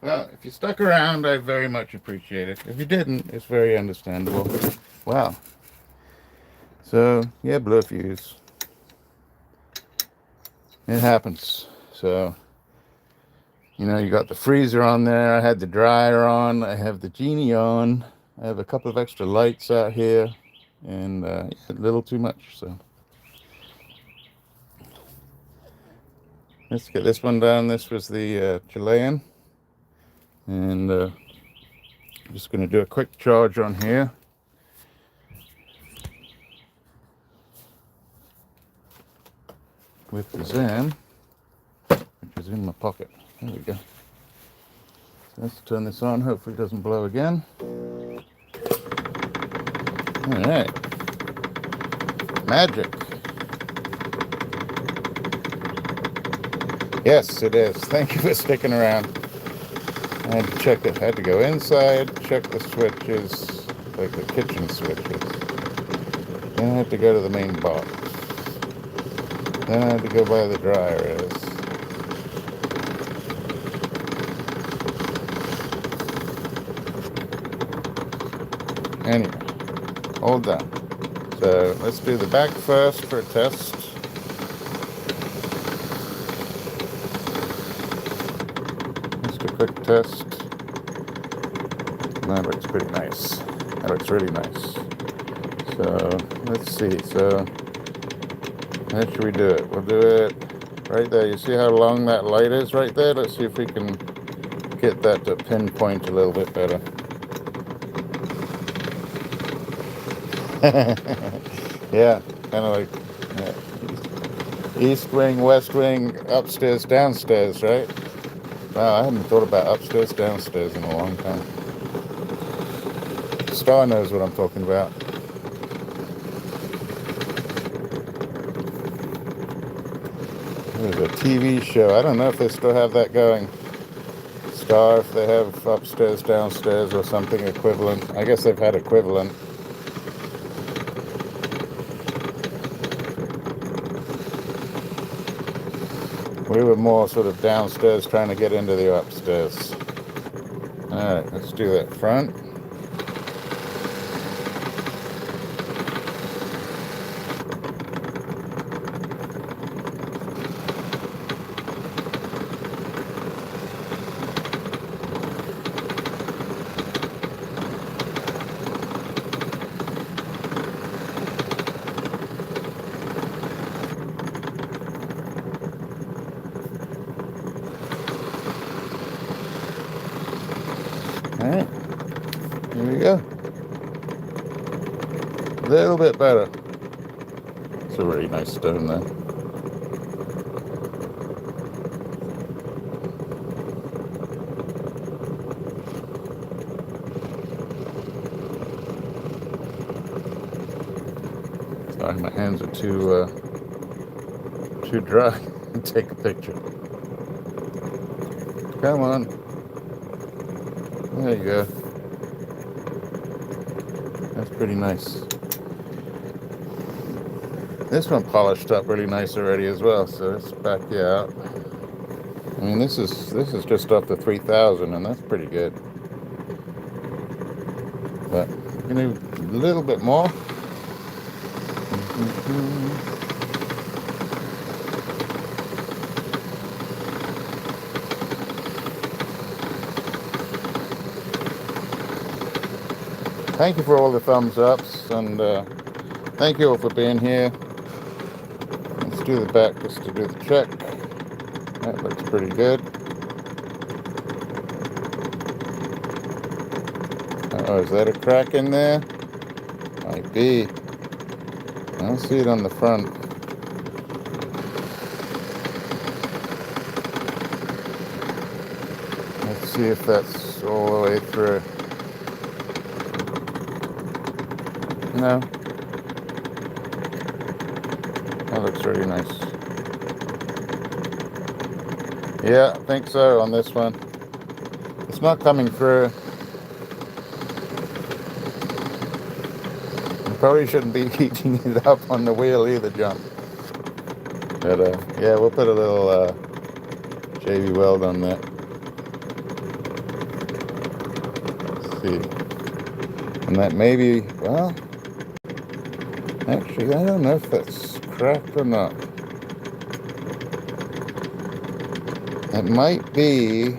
Well, if you stuck around, I very much appreciate it. If you didn't, it's very understandable. Wow. So, yeah, blew a fuse. It happens. So, you know, you got the freezer on there. I had the dryer on. I have the genie on. I have a couple of extra lights out here. And a little too much, so. Let's get this one down. This was the Chilean. And I'm just going to do a quick charge on here. With the Zam, which is in my pocket. There we go. So let's turn this on. Hopefully it doesn't blow again. All right. Magic. Yes, it is. Thank you for sticking around. I had to check it. I had to go inside, check the switches, like the kitchen switches. Then I had to go to the main box. Then I had to go by the dryer is. Anyway, all done. So let's do the back first for a test. Just a quick test. That looks pretty nice. That looks really nice. So let's see. So How should we do it? We'll do it right there. You see how long that light is right there? Let's see if we can get that to pinpoint a little bit better. Yeah, kind of like east wing, west wing, upstairs, downstairs, right? Wow, I hadn't thought about upstairs, downstairs in a long time. Star knows what I'm talking about. There's a TV show. I don't know if they still have that going. Star, if they have upstairs, downstairs, or something equivalent. I guess they've had equivalent. We were more sort of downstairs trying to get into the upstairs. Alright, let's do that front. Alright, here we go. A little bit better. It's a really nice stone there. Sorry, my hands are too dry to take a picture. Come on. There you go. That's pretty nice. This one polished up really nice already as well, so let's back you out. I mean, this is just off the 3000, and that's pretty good. But you need a little bit more. Thank you for all the thumbs ups, and thank you all for being here. Let's do the back just to do the check. That looks pretty good. Oh, is that a crack in there? Might be. I don't see it on the front. Let's see if that's all the way through. No. That looks really nice. Yeah, I think so on this one. It's not coming through. You probably shouldn't be heating it up on the wheel either, John. But yeah, we'll put a little JV weld on that. Let's see. And that maybe, well, actually, I don't know if that's cracked or not. It might be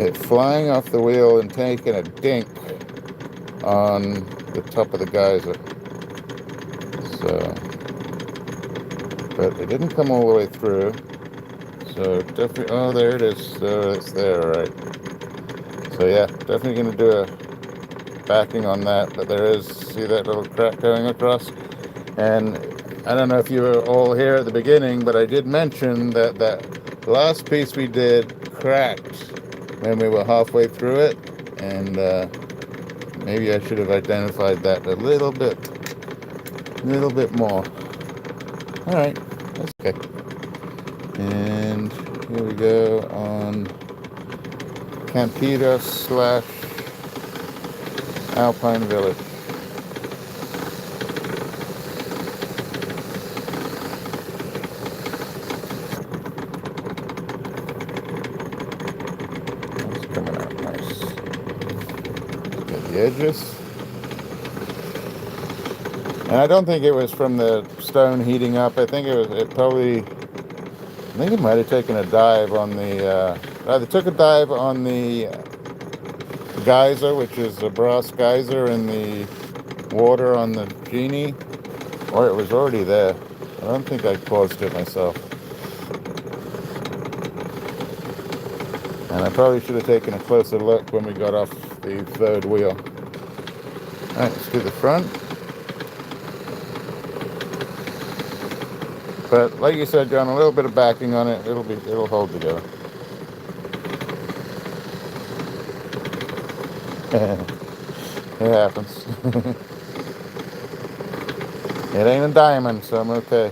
it flying off the wheel and taking a dink on the top of the geyser. So, but it didn't come all the way through. So definitely, oh, there it is. So it's there, all right. So yeah, definitely going to do a backing on that. But there is, see that little crack going across? And I don't know if you were all here at the beginning, but I did mention that that last piece we did cracked when we were halfway through it, and maybe I should have identified that a little bit more. All right, that's okay. And here we go on Campitas / Alpine Village. Edges. And I don't think it was from the stone heating up. I think it might have taken a dive on the either took a dive on the geyser, which is a brass geyser in the water on the genie, Or it was already there. I don't think I paused it myself. And I probably should have taken a closer look when we got off the third wheel. Alright, let's do the front. But like you said, John, a little bit of backing on it, it'll hold together. It happens. It ain't a diamond, so I'm okay.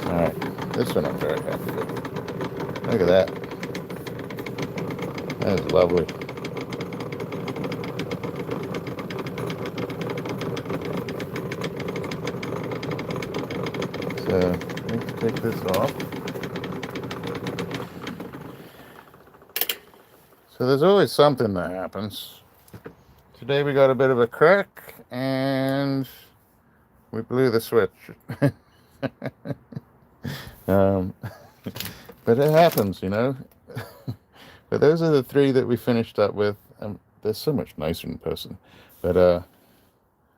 Alright, this one I'm very happy with. Look at that. That is lovely. So, let's take this off. So there's always something that happens. Today we got a bit of a crack, and we blew the switch. um, but it happens, you know. But those are the three that we finished up with. They're so much nicer in person. But I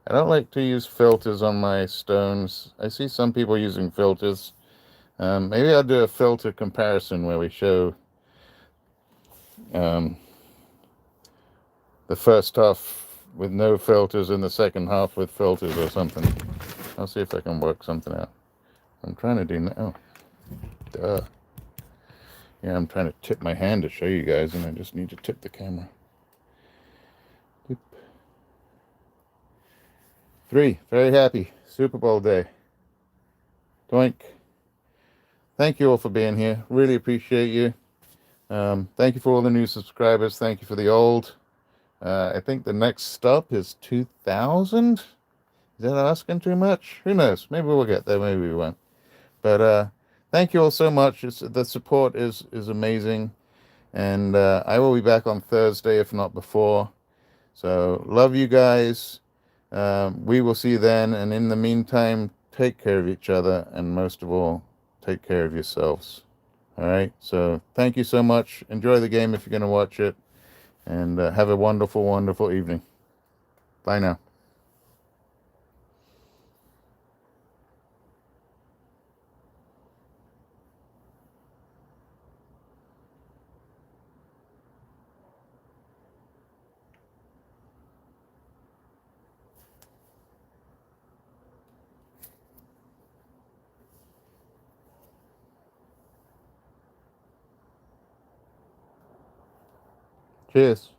don't like to use filters on my stones. I see some people using filters. Maybe I'll do a filter comparison where we show the first half with no filters and the second half with filters or something. I'll see if I can work something out. I'm trying to do now. Oh, duh. Yeah, I'm trying to tip my hand to show you guys, and I just need to tip the camera. Boop. 3, very happy. Super Bowl day. Doink. Thank you all for being here. Really appreciate you. Thank you for all the new subscribers. Thank you for the old. I think the next stop is 2,000. Is that asking too much? Who knows? Maybe we'll get there. Maybe we won't. But thank you all so much. The support is amazing. And I will be back on Thursday, if not before. So love you guys. We will see you then. And in the meantime, take care of each other. And most of all, take care of yourselves. All right. So thank you so much. Enjoy the game if you're going to watch it. And have a wonderful, wonderful evening. Bye now. Cheers.